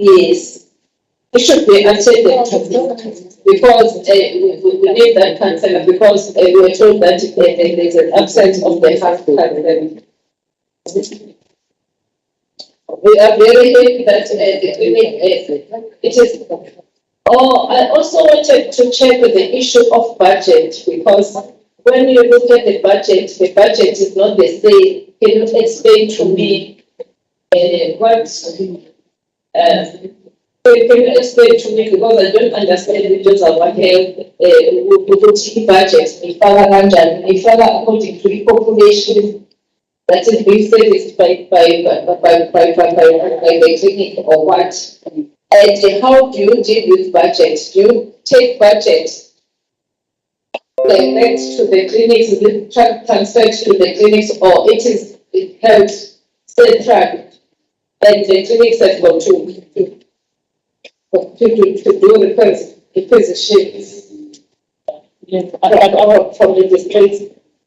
yes. It should be attended to because we need that counselor because we were told that there is an absence of the first counselor. We are very happy that the clinic it is. Oh, I also wanted to check with the issue of budget because when you look at the budget is not the same. Can you explain to me what? Can you explain to me because I don't understand the details of what budget if according to the population that is being serviced by the clinic or what? And how do you deal with budget? Do you take budget direct to the clinics, is it transferred to the clinics, or it is held central? And the clinics have got to do requisitions from the districts.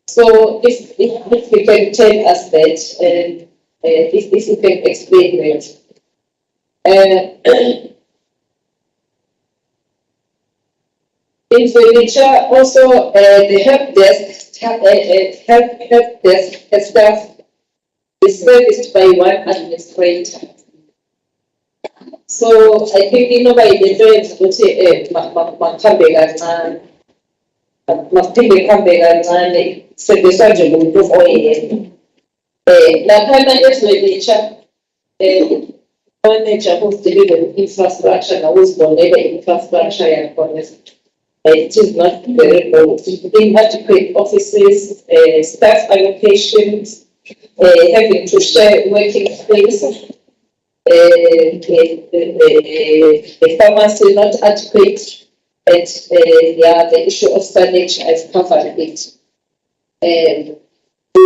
So if we can tell us that, if you can explain that. In furniture, also the help desk staff is serviced by one administrator. So I think by the joint would say maphinde kuhambe kancane sebenziswa njengomuntu oyedwa. Laphana ezweni manager who's delivering infrastructure now who's deliver infrastructure yakhona. It is not very good. Inadequate offices, staff allocations, having to share working space, the pharmacy not adequate. And the issue of spinach has covered it. We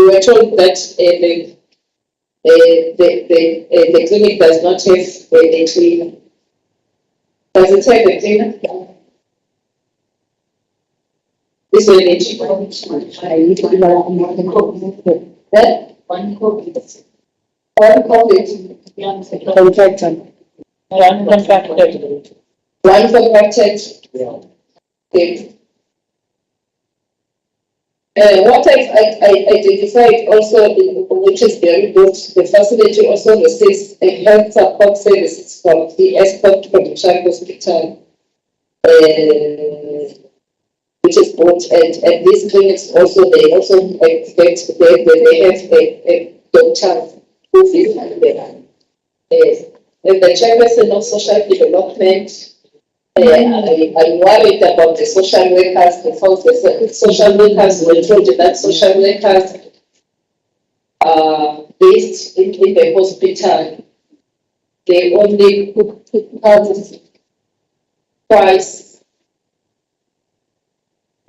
were told that the clinic does not have a cleaner. Does it have a cleaner? This will need One COVID. one COVID, one contracted. Okay. What I identified also, which is very good, the facility also receives a health support services from the export from the Child Hospital, which is good. And these clinics also, they also expect they have a doctor who is there. And the chairperson of social development. I'm worried about the social workers because the social workers were told that social workers are based in the hospital. They only come twice.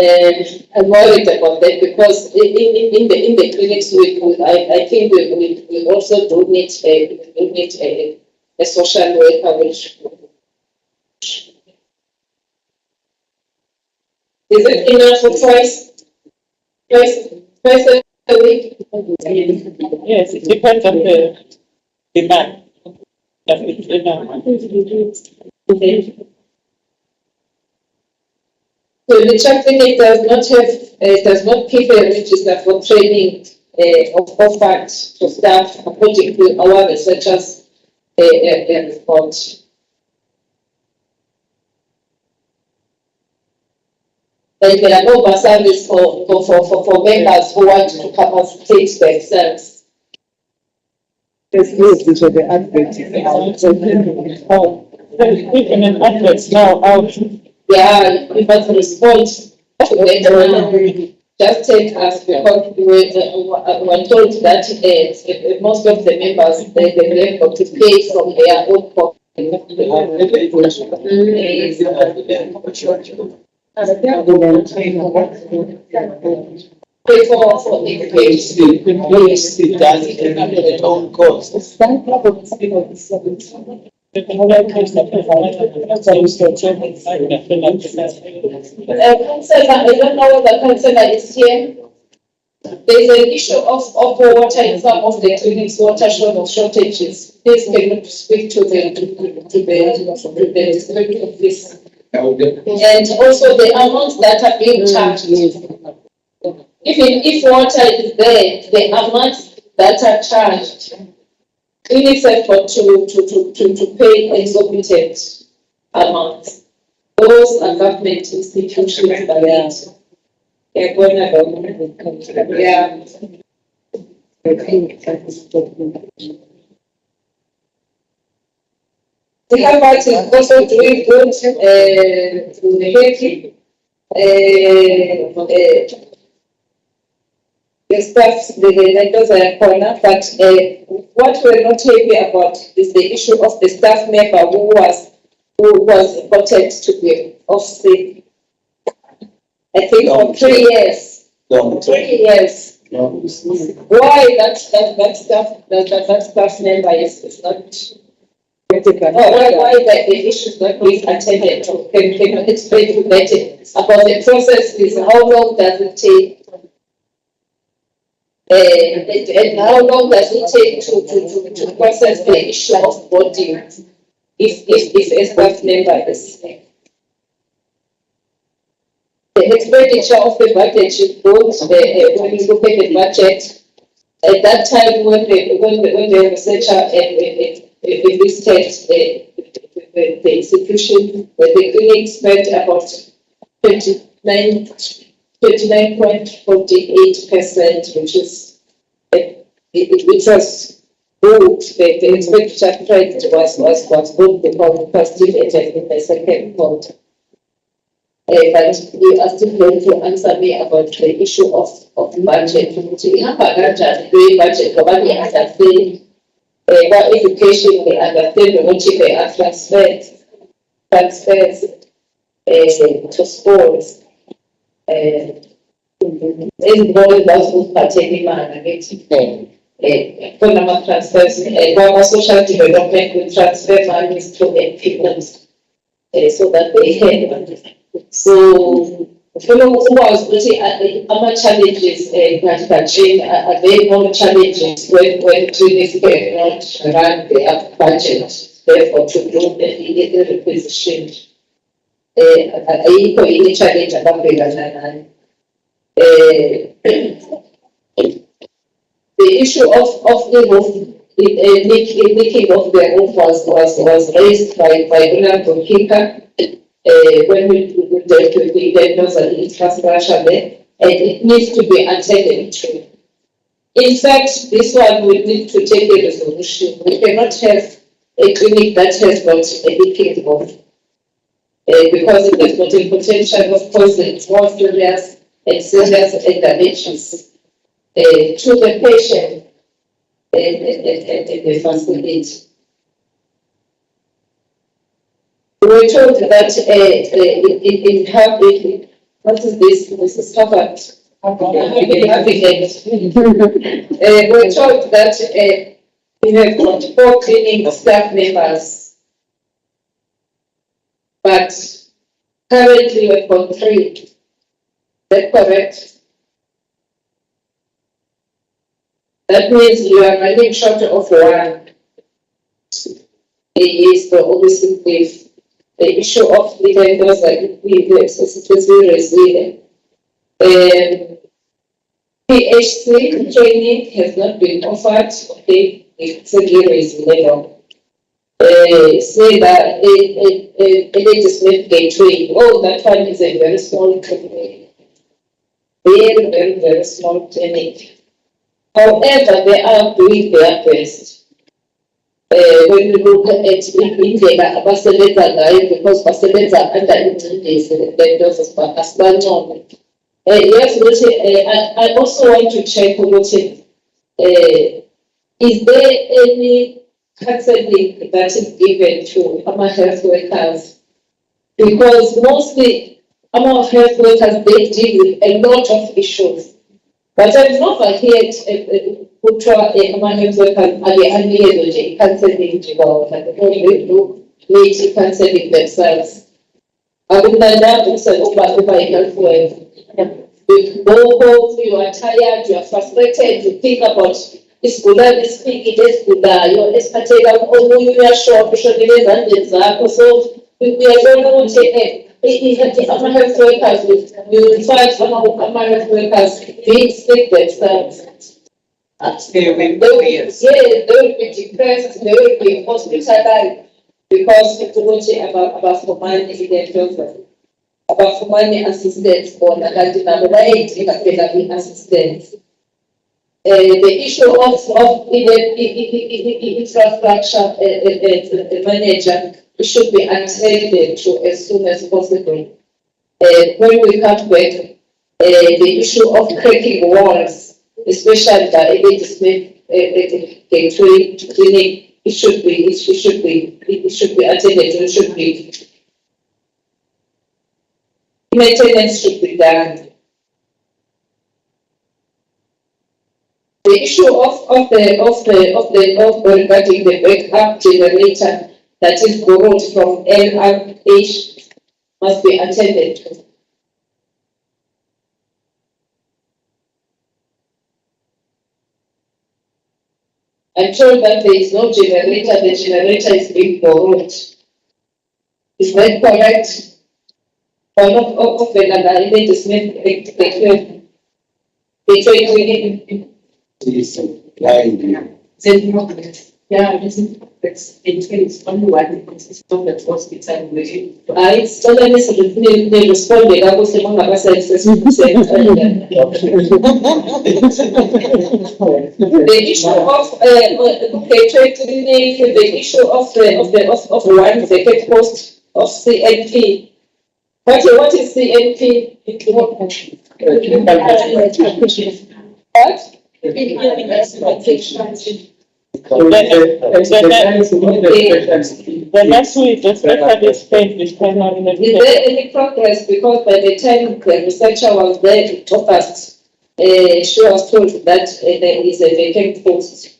I'm worried about that because in the clinics I think we also do need a social worker which. Is it enough for twice a week? Yes, it depends on the demand. That it's enough. So the child clinic does not keep a register for training of facts for staff according to our researchers' report. And there are no bursaries for members who want to capacitate themselves. These were the adverts. Even an advert now out. Yeah, we must respond to it. Just take us because we were told that most of the members they have got to pay from their own pocket. Pay for the It does it at its own cost. Councillor, I don't know whether councillor is here. There's an issue of water in some of the clinics, water shortages. Please can you speak to the district office. And also the amounts that are being charged. Even if water is there, the amounts that are charged, clinics have got to pay exorbitant amounts. Those are government institutions that they're going to yeah. The Harvard is also doing good in the Haiti. the staff, those are corner, but what we're not happy about is the issue of the staff member who was reported to be off sick. I think for 3 years. No. 3 years. No. Why that staff member is not. Why the issue is not being attended to? Can you explain to me about the process? Is how long does it take? And how long does it take to process the issue of voting if a staff member is sick? The expenditure of the budget should go when you look at the budget. At that time, when the researcher listed the institution, the clinic spent about 29.48%, which is it was good. The expenditure trend was good because in the second quarter. But you are still going to answer me about the issue of budget. We have a budget, but we understand about education, we understand what they are transfers to schools. Involved those participating economic transfers, social development will transfer money to MPLs so that they can. So, fellow who was looking at the challenges, are there more challenges when clinics cannot run their budget, therefore to do the needed requisition? Any challenge about the issue of the roof, making of the roof was raised by Honorable Kinka when we diagnose an infrastructure there, and it needs to be attended to. In fact, this one we need to take a resolution. We cannot have a clinic that has got a leaking roof because it has got a potential of causing more serious and damages to the patient and the facility. We were told that in Harvard, what is this? This is Harvard. We were told that we have got 4 clinic staff members, but currently we've got 3. Is that correct? That means you are running short of 1. Yes, so obviously if the issue of the vendors like we resilient. PHC training has not been offered. Okay, it's a resilient. Say that a legislative gateway. Oh, that one is a very small company. Very small clinic. However, they are doing their best. When we look at indlela abasebenza ngayo, because basebenza under ingcindezi vendors asibangcono. Yes, I also want to check ukuthi is there any counseling that is given to our health workers? Because mostly our health workers, they deal with a lot of issues. But I've never heard our health workers are counseling about they do need counseling themselves. I would like to say over health work. You are tired, you are frustrated, you think about this good this speaking, this good you're expecting you are short, so we are going to take our health workers, you find some of our health workers being sick themselves. They will be depressed, they will be hospitalized because people say about for money about for money assistance or the assistance. The issue of infrastructure manager should be attended to as soon as possible. When we come back, the issue of cracking walls, especially the emergency gateway clinic, it should be attended to, it should be, maintenance should be done. The issue regarding the backup generator that is borrowed from LRH must be attended to. I'm told that there is no generator, the generator is being borrowed. Is that correct? Or not of the Yeah, it's only one, it's not that hospital. It's only they responded, I was among our the issue of the issue of one vacant post of CNP. What is CNP? The next week, the specialist page is primarily. Is there any progress? Because by the time the researcher was there in August, she was told that there is a vacant post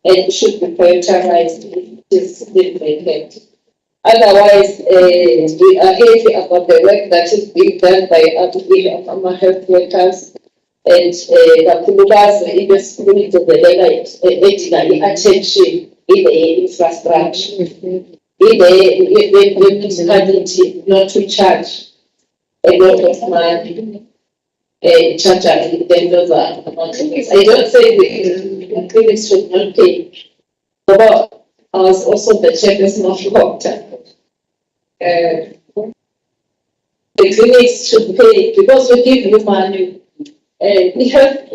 and it should be prioritized. It is still vacant. Otherwise, we are happy about the work that is being done by our health workers and the in the spirit of the attention in the infrastructure, in the municipality not to charge a lot of money. Charge vendors are not. I don't say the clinics should not pay. But I was also the chairperson of Doctor. The clinics should pay because we give you money. We have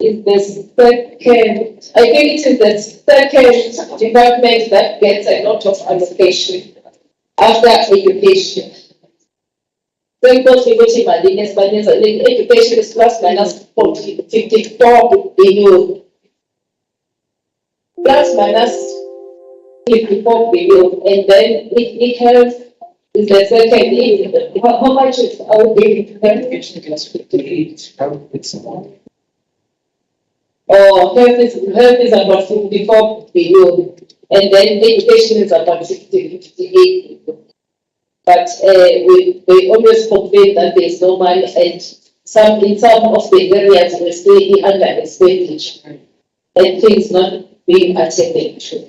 is the second, I think it is the second department that gets a lot of allocation after education. Because we go to education is plus minus 54 billion. Plus minus 54 billion, and then we have is the second. How much is our bill? Oh, health is about 54 billion, and then education is about 58 billion. But we always complain that there is no money, and in some of the areas we stay under expenditure, and things not being attended to.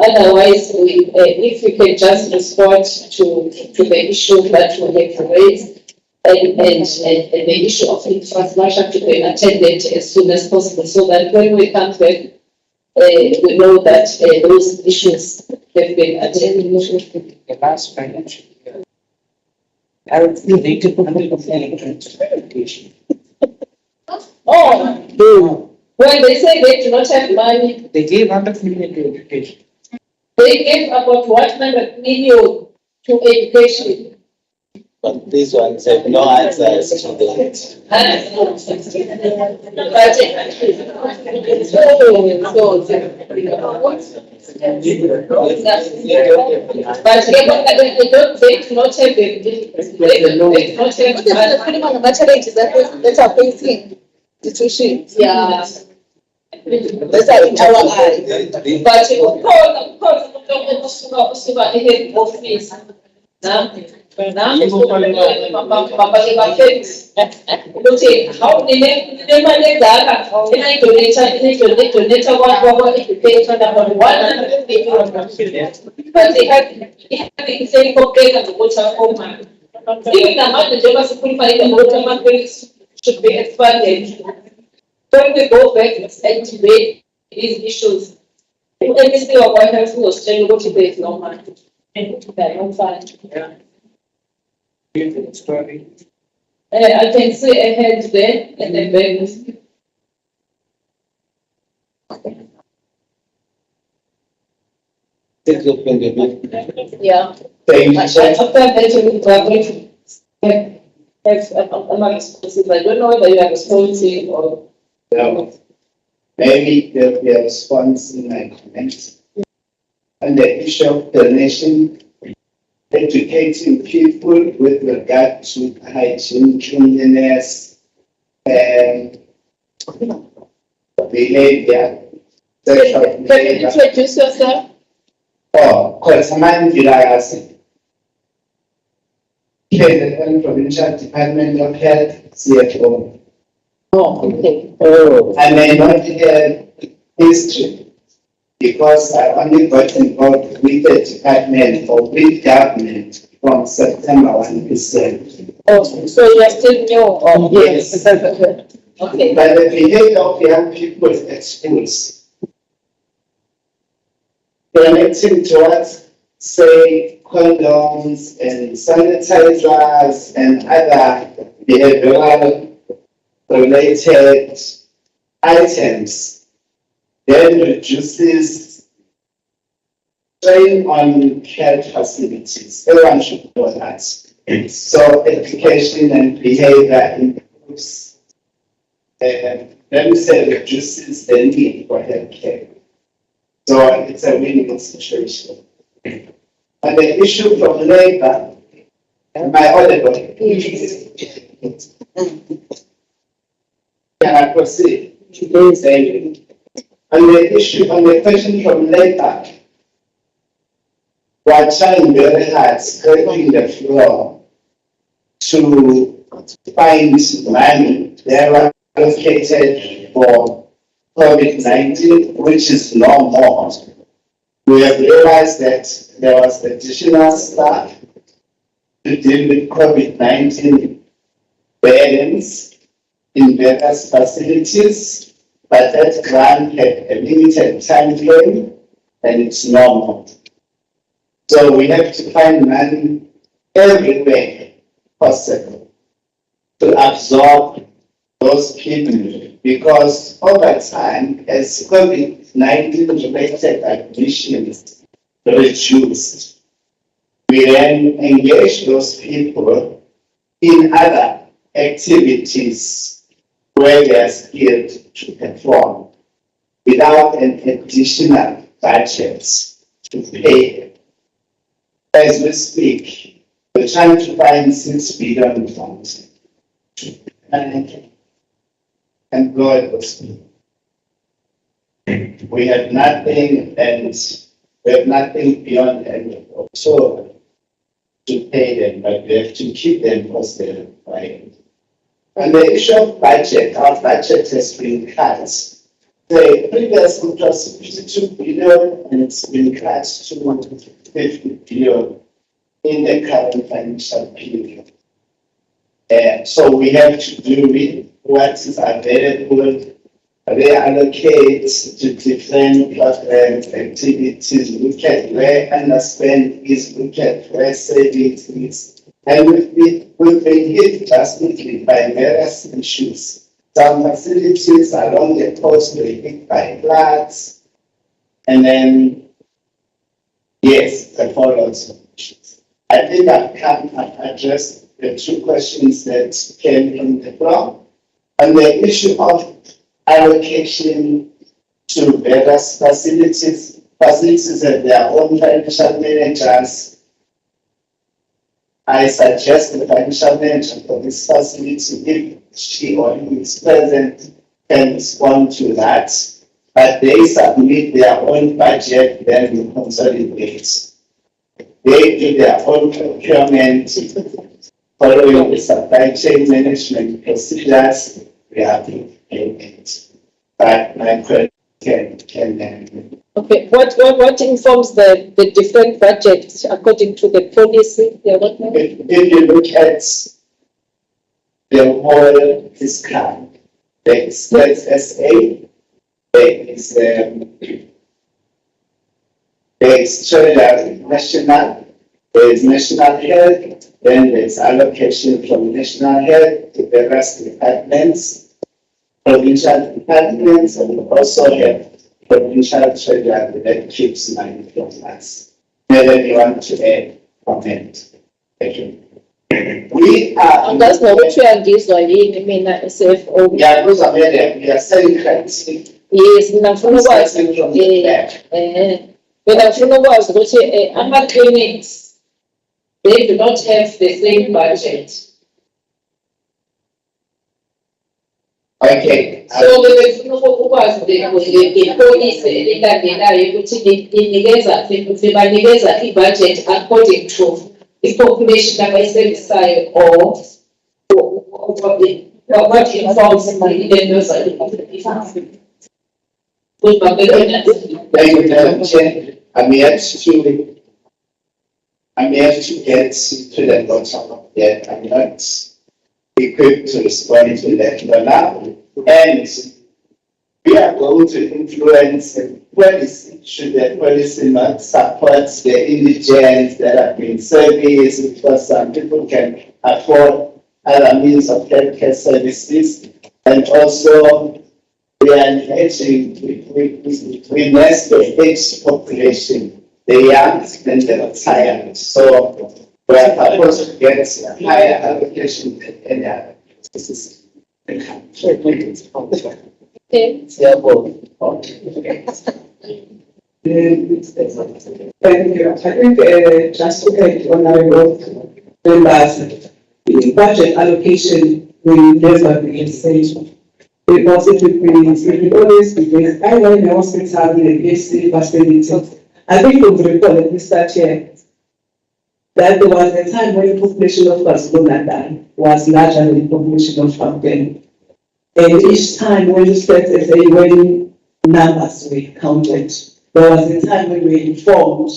Otherwise, if we can just respond to the issue that we have raised, and the issue of infrastructure to be attended as soon as possible, so that when we come back, we know that those issues have been attended to. The last financial year, I would relate to 100% education. Oh, when they say they do not have money, They gave 100 million to education. they gave about 100 million to education. But these ones have no answers to that. But they do not have the challenges that are facing institutions. Yeah. That's in our eyes. But office. How the money that I donate one education about 100 people. But they have the same complaint of the water home. Even the amount of Java school for the water should be expanded. When we go back and debate these issues, anything of what else was telling what to pay no money. And they're not fine. Yeah. Story. I can see a head there and then babies. Thank you. Yeah. Thank you, sir. After that, we are going to have among responses? I don't know whether you are responding or. No. Maybe there will be a response in my comments. On the issue of donation, educating people with regard to hygiene, cleanliness, and behavior. Can you introduce yourself? Oh, Kotaman Virayasi. The Provincial Department of Health, CFO. Oh, okay. Oh. I may not have history because I only got involved with the department or with government from September 1 percent. Oh, so you are still new? Oh, Yes. Okay. But the behavior of young people at schools, donating towards, say, condoms and sanitizers and other behavioral related items, then reduces strain on care facilities. Everyone should know that. So education and behavior improves, let me say, reduces the need for health care. So it's a win-win situation. And the issue from labor, am I audible? Can I proceed? Yes. Thank you. On the question from labor, we are trying very hard, scraping the floor to find money that are allocated for COVID-19, which is no more. We have realized that there was additional staff to deal with COVID-19 burdens in various facilities, but that grant had a limited time frame and it's normal. So we have to find money everywhere possible to absorb those people, because over time, as COVID-19 related admissions reduced, we then engage those people in other activities where they are skilled to perform without an additional budget to pay. As we speak, we're trying to find 6 billion funds to employ those people. We have nothing, and we have nothing beyond the end of October to pay them, but we have to keep them because they're required. On the issue of budget, our budget has been cut. The previous it was 52 billion and it's been cut to 50 billion in the current financial period. So we have to do with what is available, reallocate to different programs, activities, look at where underspend is, look at where savings is. And we've been hit drastically by various issues. Some facilities along the coast were hit by floods, and then, yes, the follow-ups of issues. I think I've addressed the 2 questions that came from the floor. On the issue of allocation to various facilities have their own financial managers. I suggest the financial manager for this facility, if she or he is present, can respond to that. But they submit their own budget, then we consolidate. They do their own procurement, following the supply chain management procedures. We have to payment. But my question can Okay, what informs the different budgets according to the policy? If you look at the whole fiscal, there is SA, there is treasury national, there is national health, then there is allocation from national health to various departments, provincial departments, and we also have provincial treasury that keeps money from us. Whether you want to add comment. Thank you. We are. Angazi nokuthi uyangizwa yini mina CFO. Ngiyakuzwa vele, we are selling credits. Yes, ngifuna ukwazi mina ngifuna ukwazi ukuthi ama-clinics they do not have the same budget. Okay. So befuna ukwazi ngepolicy elilandelayo ukuthi inikeza futhi banikeza i-budget according to i-population abayisebenzisayo or what informs i-levels. Thank you, Madam Chair. I'm here to get to the bottom of that. I'm not equipped to respond to that for now. And we are going to influence the policy. Should the policy not support the indigents that have been serviced, because some people can afford other means of healthcare services, and also we are engaging, we nest the aged population, the young and the retired. So we are supposed to get a higher allocation than any other. Okay. Thank you. I think just okay, honorable members, the budget allocation will never be the same. Because it will always be based either in the hospital, in the basic facility. I think we recall at this start here that there was a time when the population of KwaZulu-Natal was larger than the population of Gauteng. And each time when you start to say when numbers were counted, there was a time when we were informed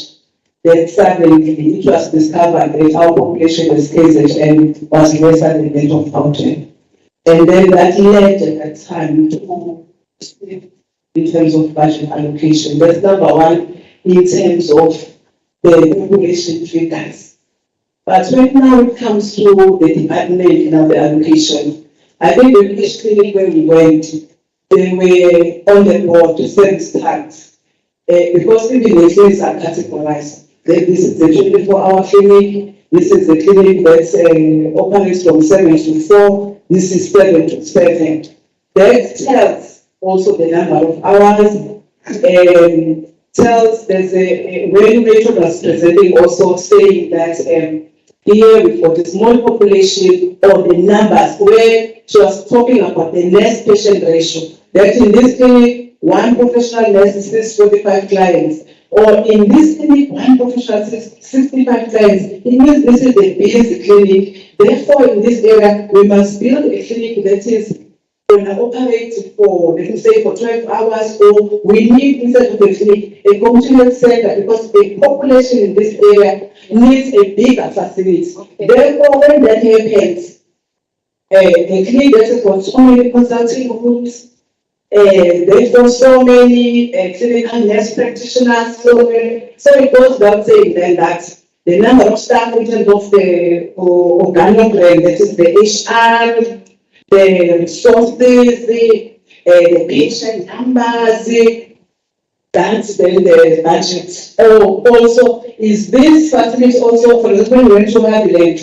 that suddenly it was discovered that our population as KZN was lesser than that of Gauteng. And then that led at that time to, in terms of budget allocation. That's number one in terms of the population figures. But right now it comes to the department of the allocation. I think the village clinic where we went, they were on the board to service tax. Because even the clinics are categorized. This is the 24-hour clinic, this is the clinic that operates from 7 to 4, this is 7 to 7. That tells also the number of hours, tells there's when Rachel was presenting also saying that here we've got a small population or the numbers where she was talking about the nurse patient ratio. That in this clinic, one professional nurse is 45 clients, or in this clinic, one professional 65 clients. It means this is a busy clinic. Therefore, in this area, we must build a clinic that is going to operate for, let me say, for 12 hours, or we need inside of the clinic a continuous center because the population in this area needs a bigger facility. Therefore, when that happens, a clinic that has got so many consulting rooms, they've got so many clinical nurse practitioners, so it goes without saying then that the number of staff in terms of the organogram, that is the HR, the resources, the patient numbers, that's then the budget. Also, is this facility also, for example, when we went to Maryland,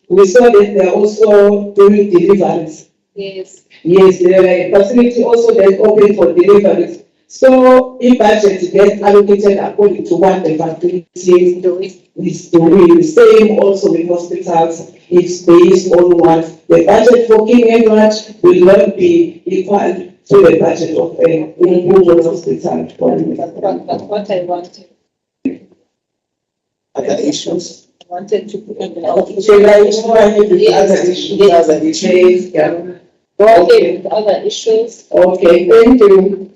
we saw that they're also doing deliveries. Yes. Yes, the facility also then open for deliveries. So, if budget gets allocated according to what the facility is doing, the same also with hospitals. It's based on what the budget for King Edward will not be equal to the budget of a individual hospital. That's what I wanted. Other issues. I wanted to put in Okay, with other issues. Okay, thank you.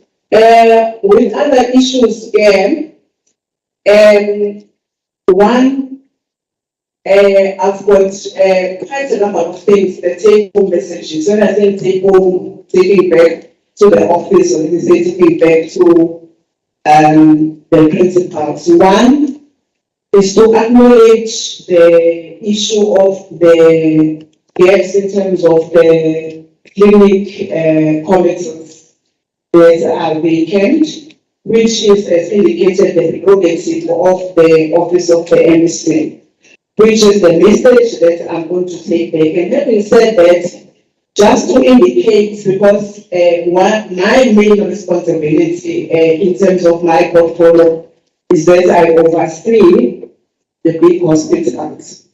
With other issues, one, I've got quite a number of things, the take-home messages. When I say take-home, taking back to the office, or let me say taking back to the principals. One is to acknowledge the issue of the gaps in terms of the clinic committees that are vacant, which is, as indicated, the prerogative of the office of the MC. which is the message that I'm going to take back. And having said that, just to indicate, because my main responsibility in terms of my portfolio is that I oversee the big hospitals.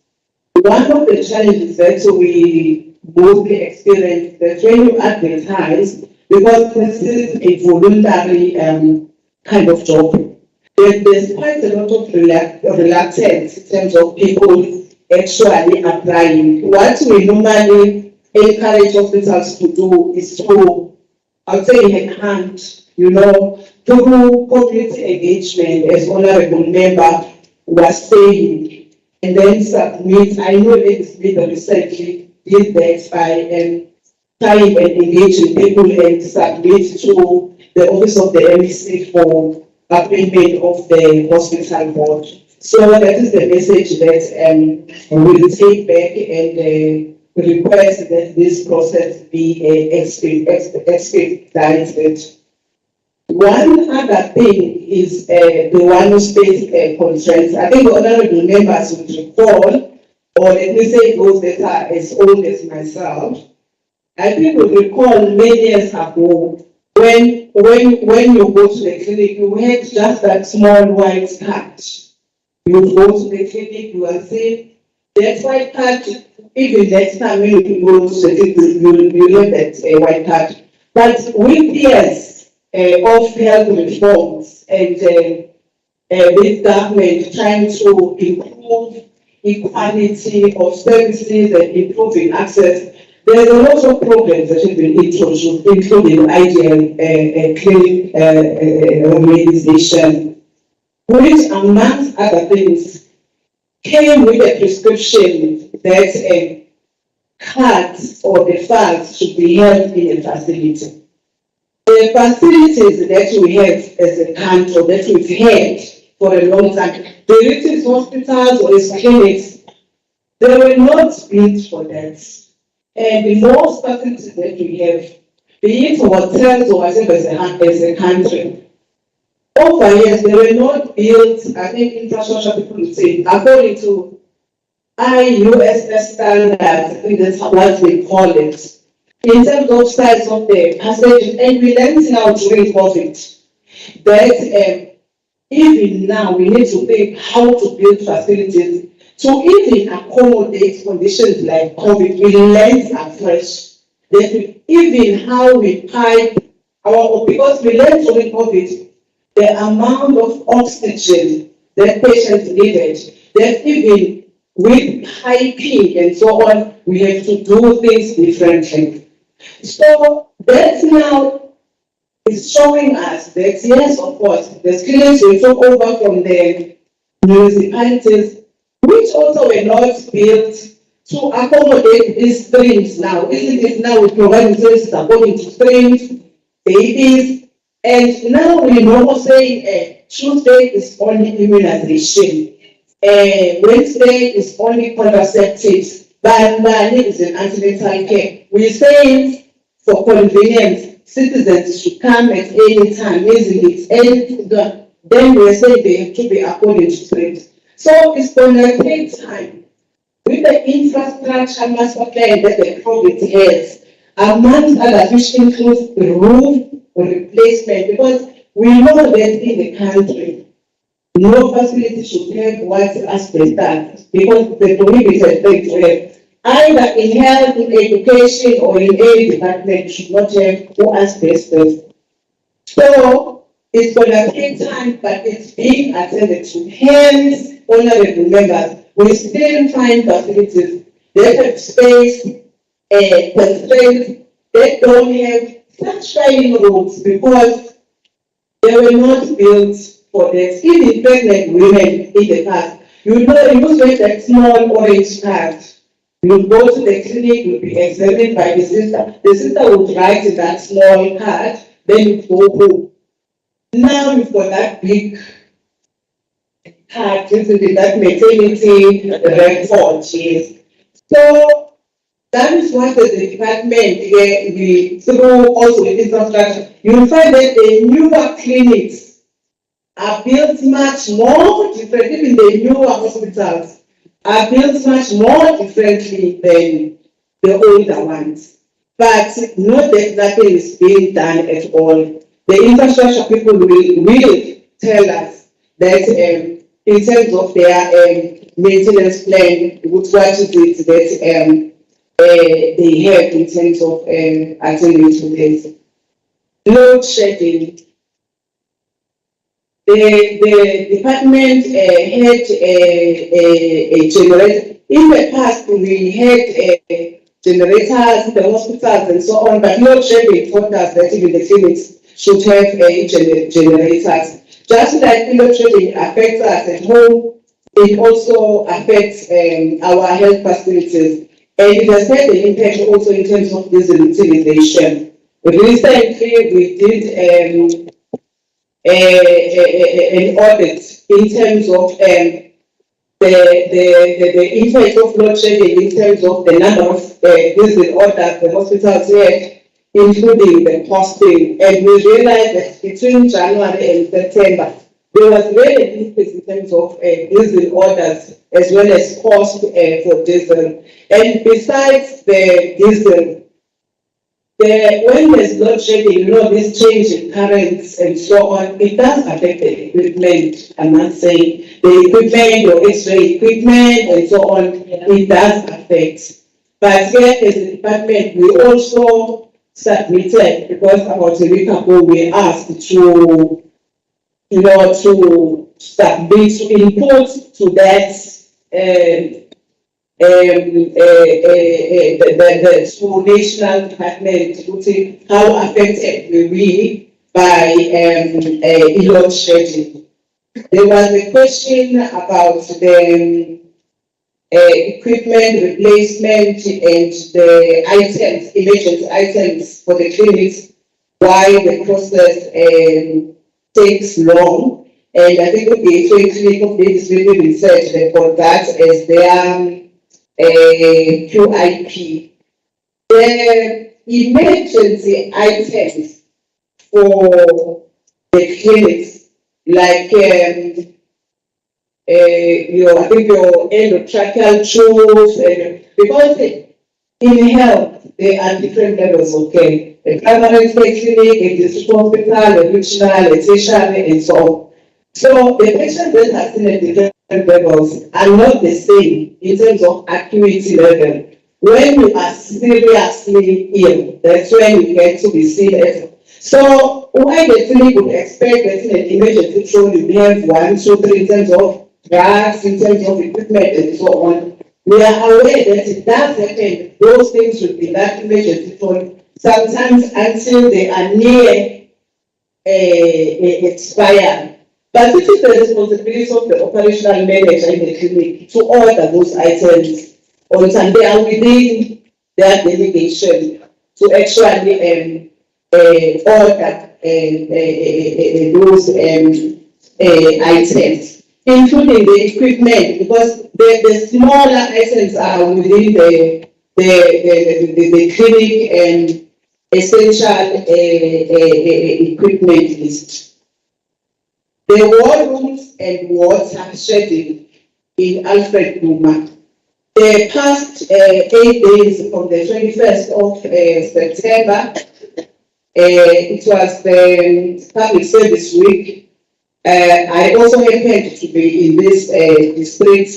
One of the challenges that we mostly experience that when you advertise, because this is a voluntary kind of job, there's quite a lot of reluctance in terms of people actually applying. What we normally encourage hospitals to do is to, I would say, enhance, through community engagement, as Honorable Member was saying, and then submit. I know it's been recently did that by trying and engaging people and submit to the office of the MEC for appointment of the hospital board. So that is the message that we will take back and request that this process be expedited. One other thing is the one space constraints. I think honorable members would recall, or let me say those that are as old as myself. I think we recall many years ago when you go to the clinic, you had just that small white card. You go to the clinic, you will see that white card. Even next time when you go to the clinic, you have that white card. But with years of health reforms and this government trying to improve equality of services and improving access, there's a lot of programs that have been introduced, including ideal clinic organization, which amongst other things came with a prescription that cards or the funds should be held in a facility. The facilities that we have as a country, that we've had for a long time, the British hospitals or the clinics, they were not built for that. And the most facilities that we have, be it hotels or whatever as a country, over years they were not built, I think infrastructure people would say, according to IUSS standards, I think that's what we call it, in terms of size of the passages. And we learned now during COVID that even now we need to think how to build facilities to even accommodate conditions like COVID. We learned afresh that even how we pipe because we learned during COVID the amount of oxygen that patients needed, that even with piping and so on, we have to do things differently. So that now is showing us that yes, of course, the clinics we took over from the municipalities, which also were not built to accommodate these streams now. Isn't it now we provide services according to streams, babies, and now we know saying Tuesday is only immunization, Wednesday is only contraceptives, Monday is an antenatal care. We're saying for convenience, citizens should come at any time, easily, then we're saying they have to be according to streams. So it's going to take time. With the infrastructure master plan that the province has, amongst others, which includes the roof replacement, because we know that in the country, no facility should have white asbestos, because the prohibited thing to have either in health, in education, or in any department should not have asbestos. So it's going to take time, but it's being attended to. Hence, honorable members, we still find facilities that have space, constraints, that don't have such shining roads because they were not built for that. Even pregnant women in the past, you used to have that small orange card. You go to the clinic, you'll be examined by the sister. The sister would write in that small card, then you go home. Now you've got that big card, that maternity record, yes. So that is what the department, through also with infrastructure, you'll find that the newer clinics are built much more different, even the newer hospitals. are built much more differently than the older ones. But not that nothing is being done at all. The infrastructure people will tell us that in terms of their maintenance plan, what is it that they have in terms of attending to this. Load shedding. The department had a generator. In the past, we had generators in the hospitals and so on, but load shedding taught us that even the clinics should have generators. Just like load shedding affects us at home, it also affects our health facilities. And it has had an impact also in terms of diesel utilization. Recently, we did an audit in terms of the impact of load shedding in terms of the number of diesel orders the hospitals had, including the costing. And we realized that between January and September, there was really an increase in terms of diesel orders as well as cost for diesel. And besides the diesel, when there's load shedding, this change in currents and so on, it does affect the equipment. I'm not saying the equipment or X-ray equipment and so on, it does affect. But here as a department, we also submitted, because about a week ago, we asked to submit input to that the national department to see how affected were we by load shedding. There was a question about the equipment replacement and the items, emergency items for the clinics, why the process takes long. And I think the clinic of Disability Research, they got that as their QIP. The emergency items for the clinics, like I think your endotracheal tubes, because in health there are different levels of care. A primary care clinic, a district hospital, a regional, a tertiary, and so on. So the patients that are seen at different levels are not the same in terms of acuity level. When you are seriously ill, that's when you get to be seen. So why the clinic would expect that in an emergency zone you have 1, 2, 3 in terms of drugs, in terms of equipment and so on. We are aware that it does happen. Those things should be that emergency zone sometimes until they are near expire. But it is the responsibility of the operational manager in the clinic to order those items on time. They are within their delegation to actually order those items, including the equipment, because the smaller items are within the clinic and essential equipment list. The war rooms and water shedding in Alfred Buma. The past 8 days from the 21st of September, it was the Public Service Week. I also happened to be in this district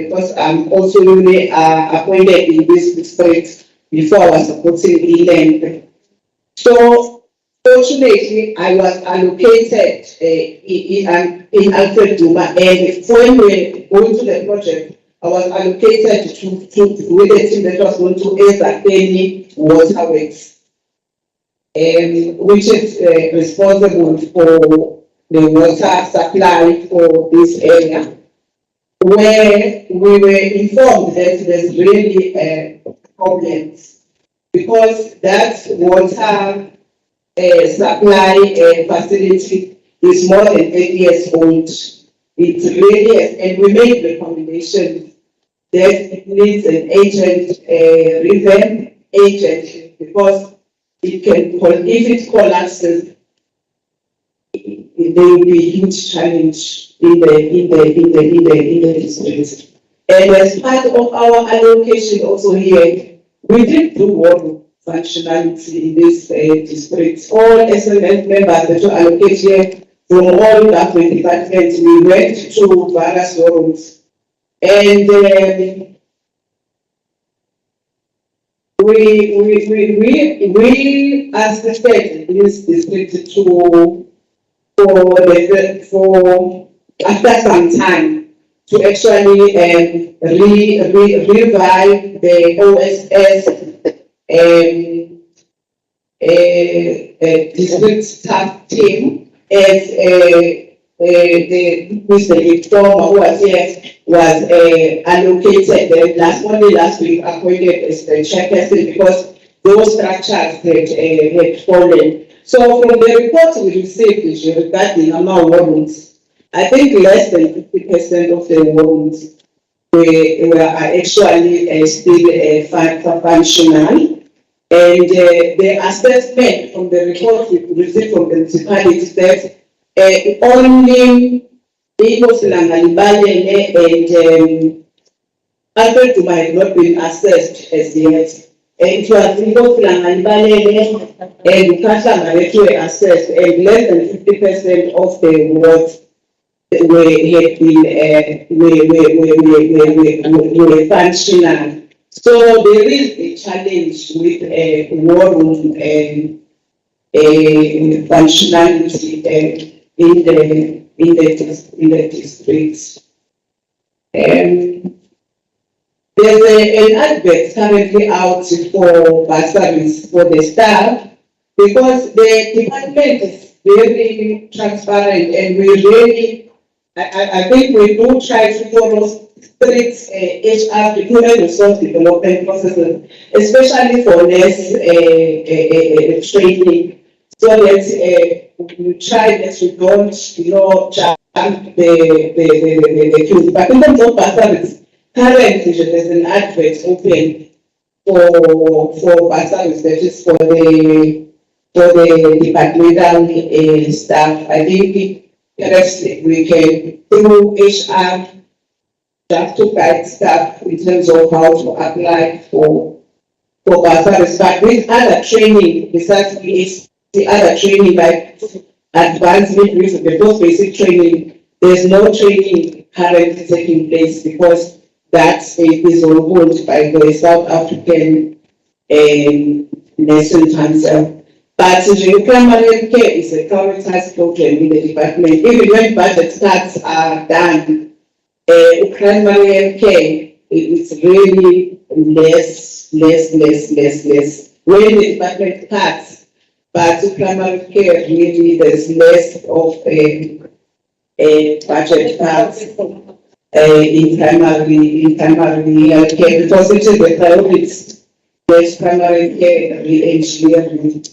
because I'm also newly appointed in this district before I was supporting Eland. So, fortunately, I was allocated in Alfred Duma, and when we were going to the project, I was allocated with a team that was going to any waterways, which is responsible for the water supply for this area, where we were informed that there's really problems because that water supply facility is more than 8 years old. It really is, and we made recommendations that it needs an revamp agent, because it can, if it collapses, there will be a huge challenge in the district. And as part of our allocation also here, we did do war room functionality in this district. All SMF members that were allocated here from all government departments, we went to various war rooms. And we assisted this district for after some time to actually revive the OSS district staff team as Mr. Victor who was here was allocated only last week appointed as the chairperson because those structures had fallen. So from the report we received regarding our war rooms, I think less than 50% of the war rooms were actually still functional. And the assessment from the report we received from the municipality that only Langalibale and Alfred Duma had not been assessed as yet. And it was Langalibale and Kasha were assessed, and less than 50% of the wards were functional. So there is a challenge with war room and functionality in the districts. There's an advert currently out for bursaries for the staff because the department is very transparent and we really, I think we do try to follow strict HR human resource development processes, especially for nurse training, so that we try that we don't, jump the queue. But in terms of bursaries, currently there's an advert open for bursaries, that is for the departmental staff. I think perhaps we can, through HR, just to guide staff in terms of how to apply for bursaries. But with other training, besides the other training like advanced midwifery, the most basic training, there's no training currently taking place because that is on hold by the South African National Council. But the primary care is a prioritized program in the department. Even when budget cuts are done, primary care is really less. When the department cuts, but primary care really there's less of a budget cuts in primary care because it is the priority. Yes, primary care re-engineering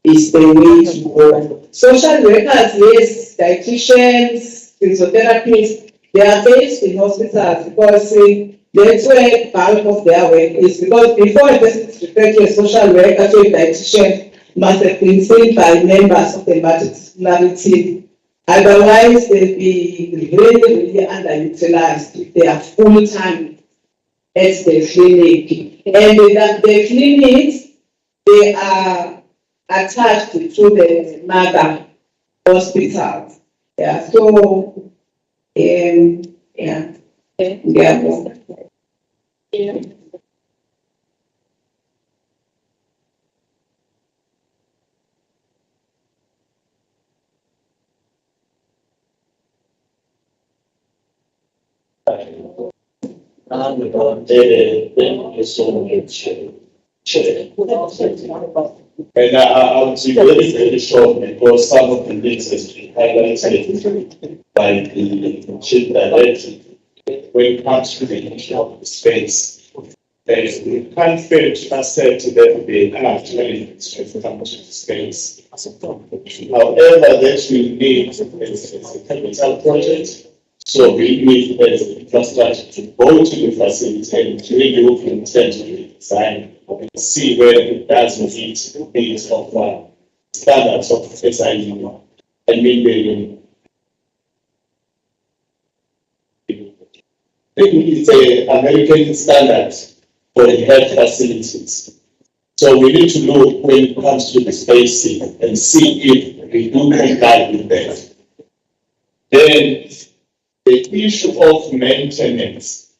is the way to go. Social workers, yes, dietitians, physiotherapists, they are based in hospitals because that's where bulk of their work is. Because before a person is referred to a social worker, to a dietitian must have been seen by members of the multidisciplinary team. Otherwise, they'll be really underutilized if they are full-time at the clinic. And the clinics, they are attached to the mother hospitals. Yeah, so, yeah. And I would be very short because some of the things has been highlighted by the chief director when it comes to the issue of space. We can't fail to accept that there will be enough challenges when it comes to space. However, that we need is a capital project. So we need as an infrastructure to go to the facility and really look in terms of the design and see where it does meet the needs of standards of SIU and meet it's a American standard for the health facilities. So we need to look when it comes to the spacing and see if we do comply with that. Then the issue of maintenance.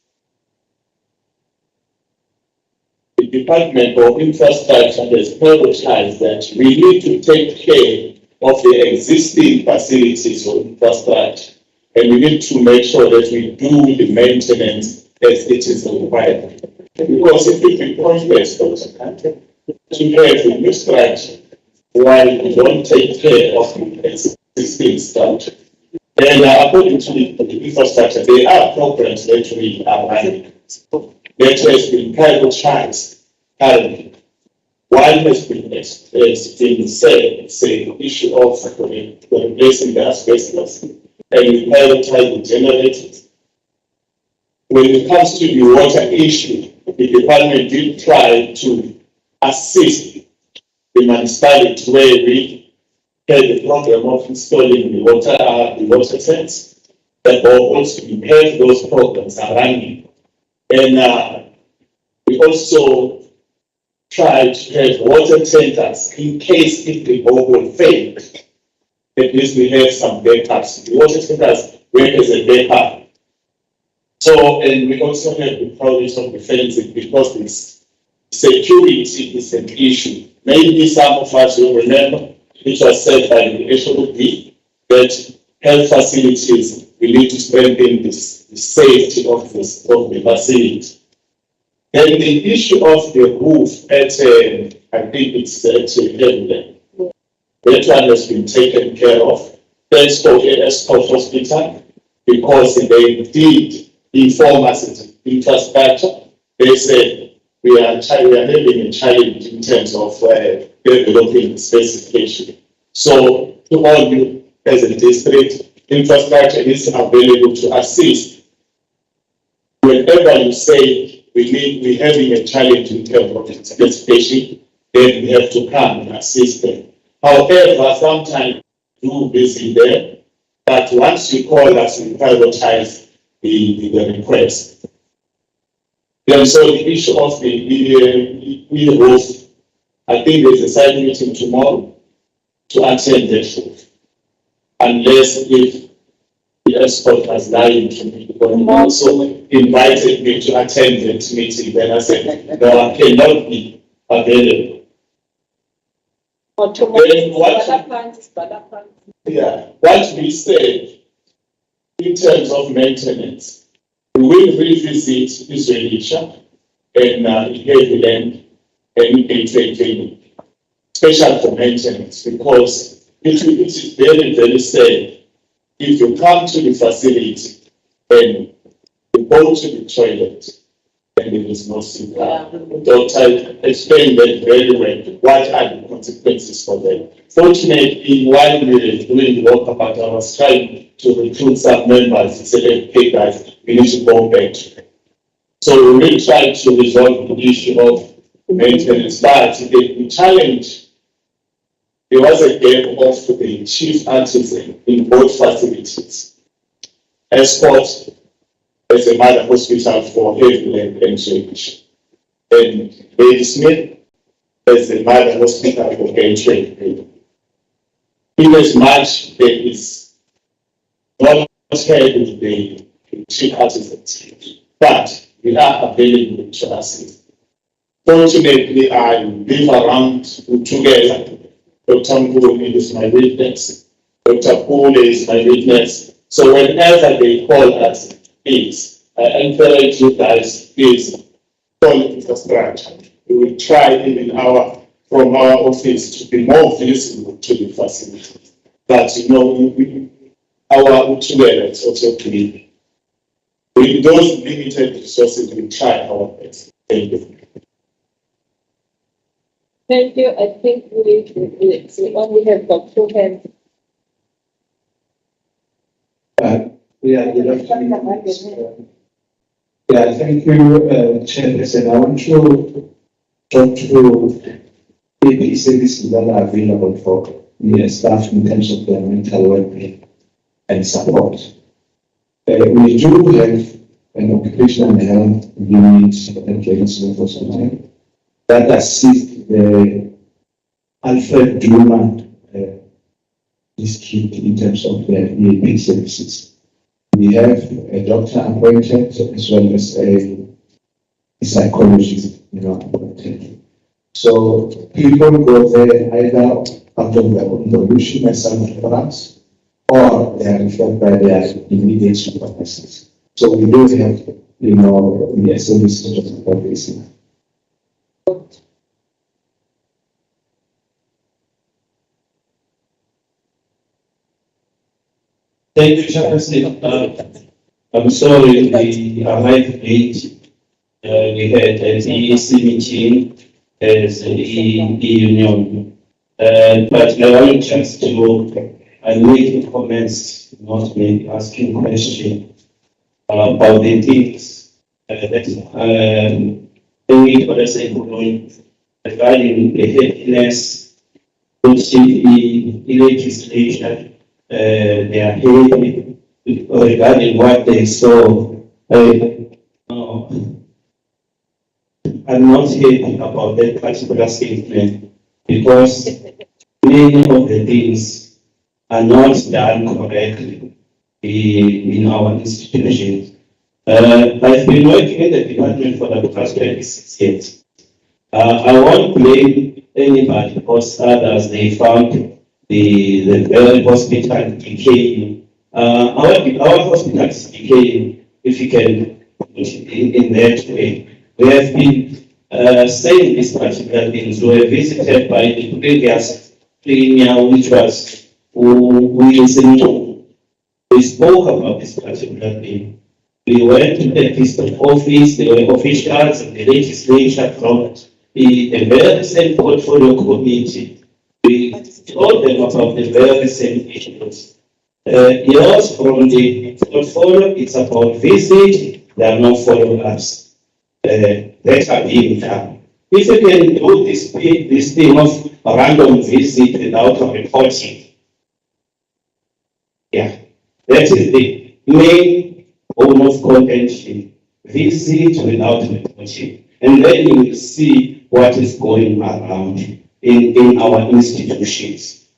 The Department of Infrastructure has prioritized that we need to take care of the existing facilities of infrastructure, and we need to make sure that we do the maintenance as it is required. Because if we progress to have the new structure while we don't take care of the existing structure, then according to the infrastructure, there are programs that we are running that has been prioritized currently. One has been said, it's an issue of replacing the asbestos, and we prioritize the generators. When it comes to the water issue, the department did try to assist the municipality where we had the program of installing the water tanks. That also we have those programs are running, and we also try to have water tankers in case if the borehole fails. At least we have some backups. The water tankers work as a backup. So, and we also have the progress of defense because this security is an issue. Maybe some of us will remember it was said by the HOD that health facilities, we need to strengthen the safety of the facility. And the issue of the roof at, I think it's at Hiv, that one has been taken care of. Thanks to Escort Hospital, because they did inform us as infrastructure. They said we are having a challenge in terms of developing the specification. So to all you as a district, infrastructure is available to assist. Whenever you say we're having a challenge in terms of specification, then we have to come and assist them. However, sometimes we're busy there, but once you call us, we prioritize the request. Then so the issue of the roof, I think there's a side meeting tomorrow to attend that roof. Unless if the escort was lying to me, but he also invited me to attend that meeting. Then I said, no, I cannot be available. Or tomorrow, yeah, what we said in terms of maintenance, we will revisit this religion and Hiv land and integrating, special for maintenance, because it is very, very sad if you come to the facility and you go to the toilet and there is no signal. Doctor explained that very well. What are the consequences for them? Fortunately, while we were doing the walkabout, I was trying to recruit some members and say, hey guys, we need to go back to them. So we will try to resolve the issue of maintenance, but the challenge, there was a gap of the chief artisan in both facilities. Escort as a mother hospital for Hiv land and change. And Lady Smith as the mother hospital for trade. In as much there is not shared with the chief artisans, but we are available to assist. Fortunately, I live around together. Dr. Mbulu is my witness. Dr. Pule is my witness. So whenever they call us, please, I encourage you guys, please, call infrastructure. We will try even from our office to be more visible to the facility. But you know, our together is also clean. With those limited resources, we try our best. Thank you. Thank you. I think we only have got two hands. Good afternoon. Thank you, Chairperson. I want to talk to maybe services that are available for the staff in terms of their mental well-being and support. We do have an occupational health unit and care hospital that assist the Alfred Drummond Institute in terms of their EAP services. We have a doctor appointed as well as a psychologist, appointed. So people go there either out of their own volition as self-reference, or they are referred by their immediate supervisors. So we do have, the services of the basic. Thank you, Chairperson. I'm sorry we arrived late. We had an EEC meeting as the union. But I want just to make comments, not make asking questions about the things that we regarding the headiness, the legislation. They are happy regarding what they saw. I'm not happy about that particular statement because many of the things are not done correctly in our institutions. I've been working in the department for the past 26 years. I won't blame anybody because others, they found the very hospital decaying. Our hospital is decaying, if you can put it in that way. We have been saying these particular things. We were visited by the previous premier, which was we listened to. We spoke about this particular thing. We went to the district office, there were officials of the legislature from the very same portfolio committee. We told them about the very same issues. Yours from the portfolio, it's about visit, there are no follow-ups that are being done. If you can do this thing of random visit without reporting, yeah, that is the main form of contention. Visit without reporting, and then you will see what is going around in our institutions.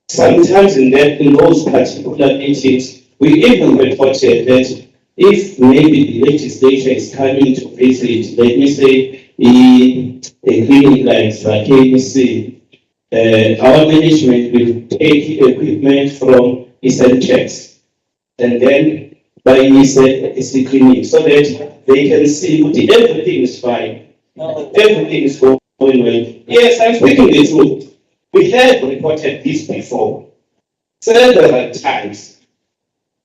Sometimes in those particular meetings, we even reported that if maybe the legislature is coming to visit, let me say, a clinic like KBC, our management will take equipment from Eastern Checks and then by Eastern Clinic so that they can see everything is fine. Everything is going well. Yes, I'm speaking the truth. We have reported this before, several times.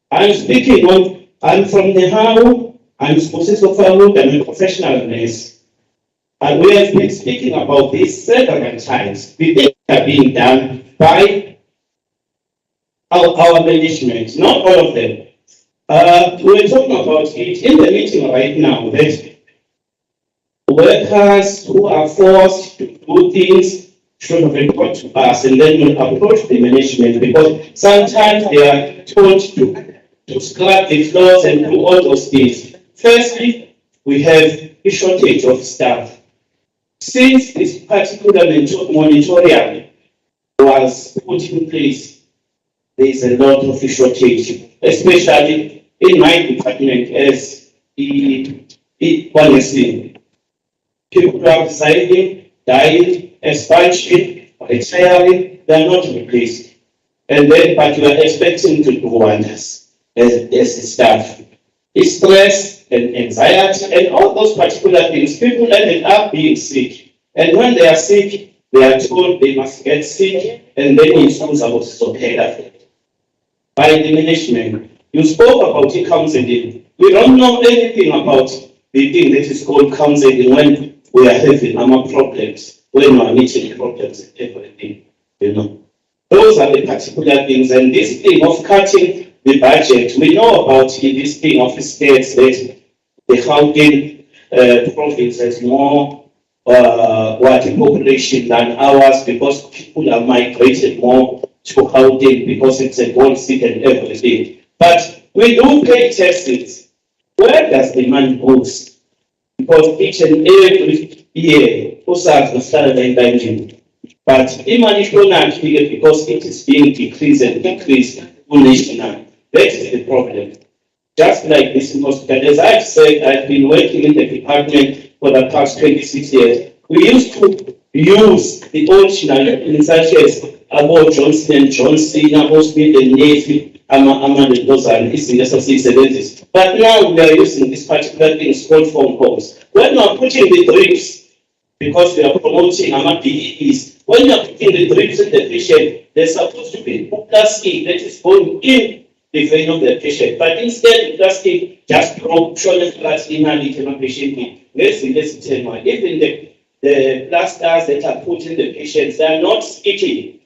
I'm speaking on, I'm from the how, I'm Moses of I'm a professional nurse. And we have been speaking about this several times. Things are being done by our management, not all of them. We're talking about it in the meeting right now that workers who are forced to do things should report to us and then we'll approach the management because sometimes they are told to scrub the floors and do all those things. Firstly, we have a shortage of staff. Since this particular moratorium was put in place, there is a lot of shortage, especially in my department as honestly. People are resigning, dying, expulsion, retiring, they are not replaced. And then, but you are expecting to do wonders as staff. It's stress and anxiety and all those particular things. People ended up being sick. And when they are sick, they are told they must get sick and then it's also paid after. By the management, you spoke about the counseling. We don't know anything about the thing that is called counseling when we are having our problems, when we are meeting problems and everything, Those are the particular things, and this thing of cutting the budget, we know about this thing of states that the Gauteng province has more population than ours because people are migrated more to Gauteng because it's a gold city and everything. But we do pay taxes. Where does the money go? Because each and every year, USARS was started in banking. But imani not here because it is being decreased and decreased national. That is the problem. Just like this hospital, as I've said, I've been working in the department for the past 26 years. We used to use the original in such as about Johnson and Johnson, Smith and Navy, those are services. But now we are using this particular thing called phone calls. When we are putting the drips, because we are promoting PEs, when you are putting the drips in the patient, there's supposed to be plastic that is going in the vein of the patient. But instead, the plastic just broke, shoulder flat in the patient. Let's tell you, even the plasters that are put in the patients, they are not sticky.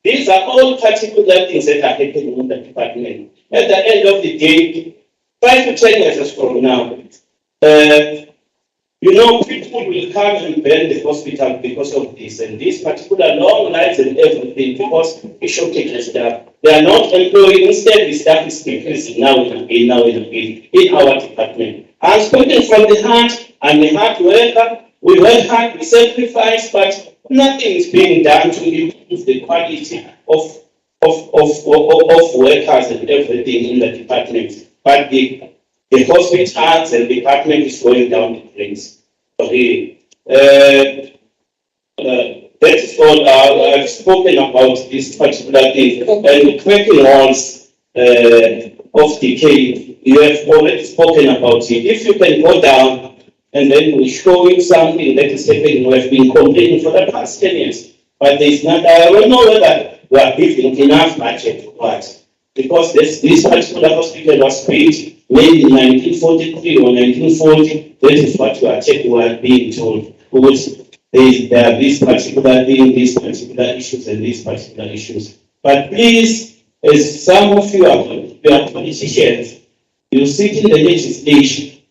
These are all particular things that are happening in the department. At the end of the day, 5 to 10 years from now, people will come and burn the hospital because of this and this particular long lines and everything because it shortage the staff. They are not employing, instead the staff is increasing now and again in our department. I'm speaking from the heart, I'm a hard worker, we work hard, we sacrifice, but nothing is being done to improve the quality of workers and everything in the department. But the hospitals and department is going down the drains. Okay. That is all. I've spoken about this particular thing. And the cracking walls of decay, you have already spoken about it. If you can go down and then we show you something that is happening, we have been complaining for the past 10 years. But there is not, I don't know whether we are giving enough budget or what. Because this particular hospital was built maybe in 1943 or 1940. That is what we are being told. Because there are these particular things, these particular issues, and these particular issues. But please, as some of you are politicians, you sit in the legislation.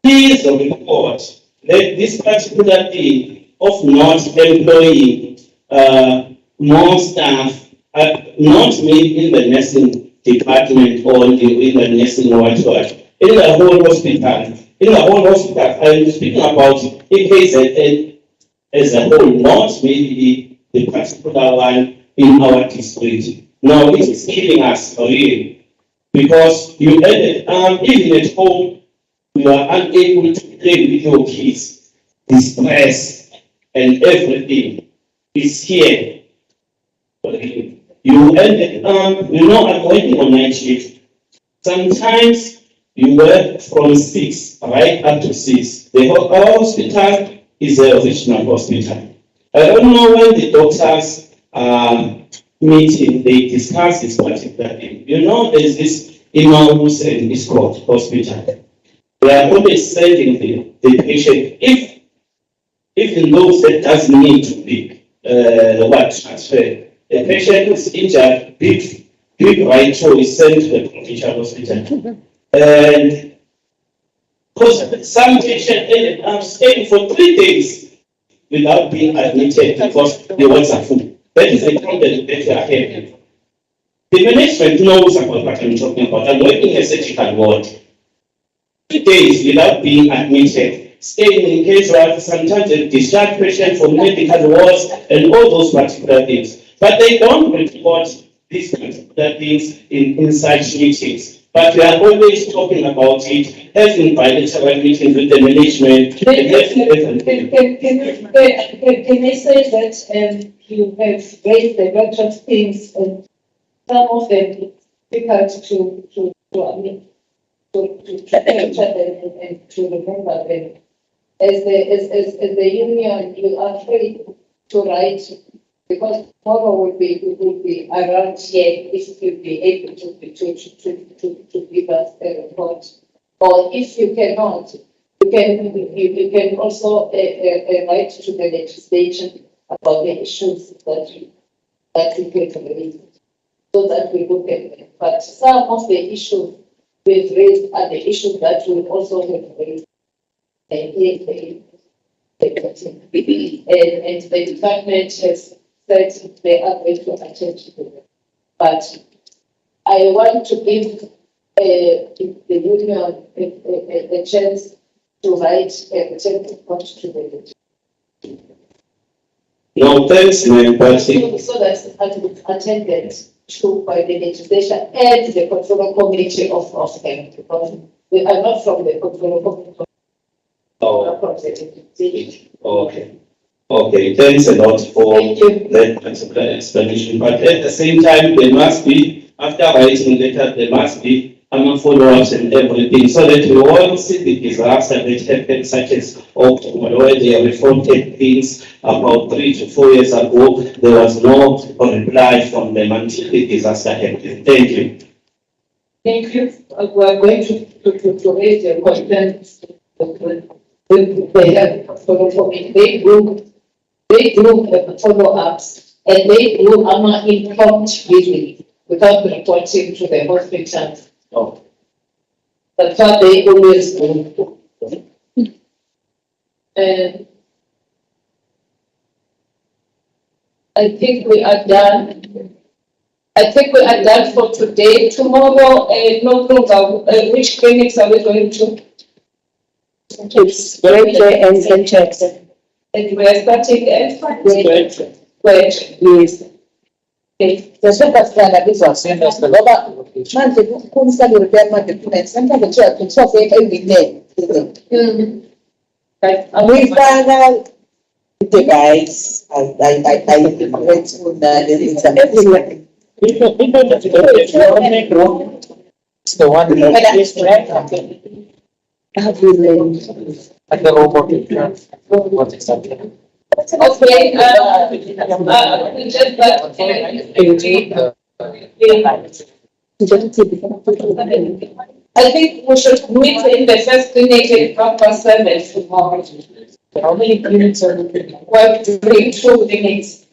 Please report that this particular thing of not employing more staff, not maybe in the nursing department or in the nursing ward, in the whole hospital. In the whole hospital, I'm speaking about KZN as a whole, not maybe the particular one in our district. No, it is killing us really. Because you ended even at home, you are unable to play with your kids. The stress and everything is here. You ended I'm working on night shift. Sometimes you work from 6 right up to 6. Our hospital is a regional hospital. I don't know when the doctors are meeting, they discuss this particular thing. There's this Emmaus and Escort hospital. They are always sending the patient, even those that doesn't need to be transfer. The patient is injured, big right toe is sent to the provincial hospital. And because some patient ended up staying for 3 days without being admitted because the wards are full. That is a problem that we are having. The management knows about what I'm talking about. I'm working in a surgical ward. 3 days without being admitted, staying in case of sometimes a discharge patient from medical wards and all those particular things. But they don't report these particular things in such meetings. But we are always talking about it, having bilateral meetings with the management. Can I say that you have raised a lot of things and some of them difficult to capture them and to remember them. As the union, you are free to write because tomorrow will be around here if you'll be able to give us a report. Or if you cannot, you can also write to the legislation about the issues that you can raise, so that we look at them. But some of the issues we've raised are the issues that we also have raised. And the department has said they are going to attend to them. But I want to give the union a chance to write a report to the No, thanks, ma'am, but so that's attended to by the legislation and the control committee of them, because we are not from the control committee. Okay. Okay, thanks a lot for that explanation. But at the same time, there must be, after writing letter, there must be follow-ups and everything, so that we won't see the disaster that happened, such as October, where they reported things about 3 to 4 years ago. There was no reply from them until the disaster happened. Thank you. Thank you. We are going to raise the concerns. They have follow-up. They do follow-ups and they do impromptu visit without reporting to the hospital. Oh. That's what they always do. And I think we are done. I think we are done for today. Tomorrow, no program. Which clinics are we going to? It's great and St. Jackson. And we are starting at Great. Yes. Okay. Sasiyabasala bizwasena ngoba manje kumsa le repair documents sometimes it's so fake every day. Amifana the guys I went to the everywhere. It's the one that is Have you learned? like the robot. What exactly? Okay, we just I think we should meet in the first clinic at 7:30 tomorrow. How many clinics are looking? Well, 2 clinics.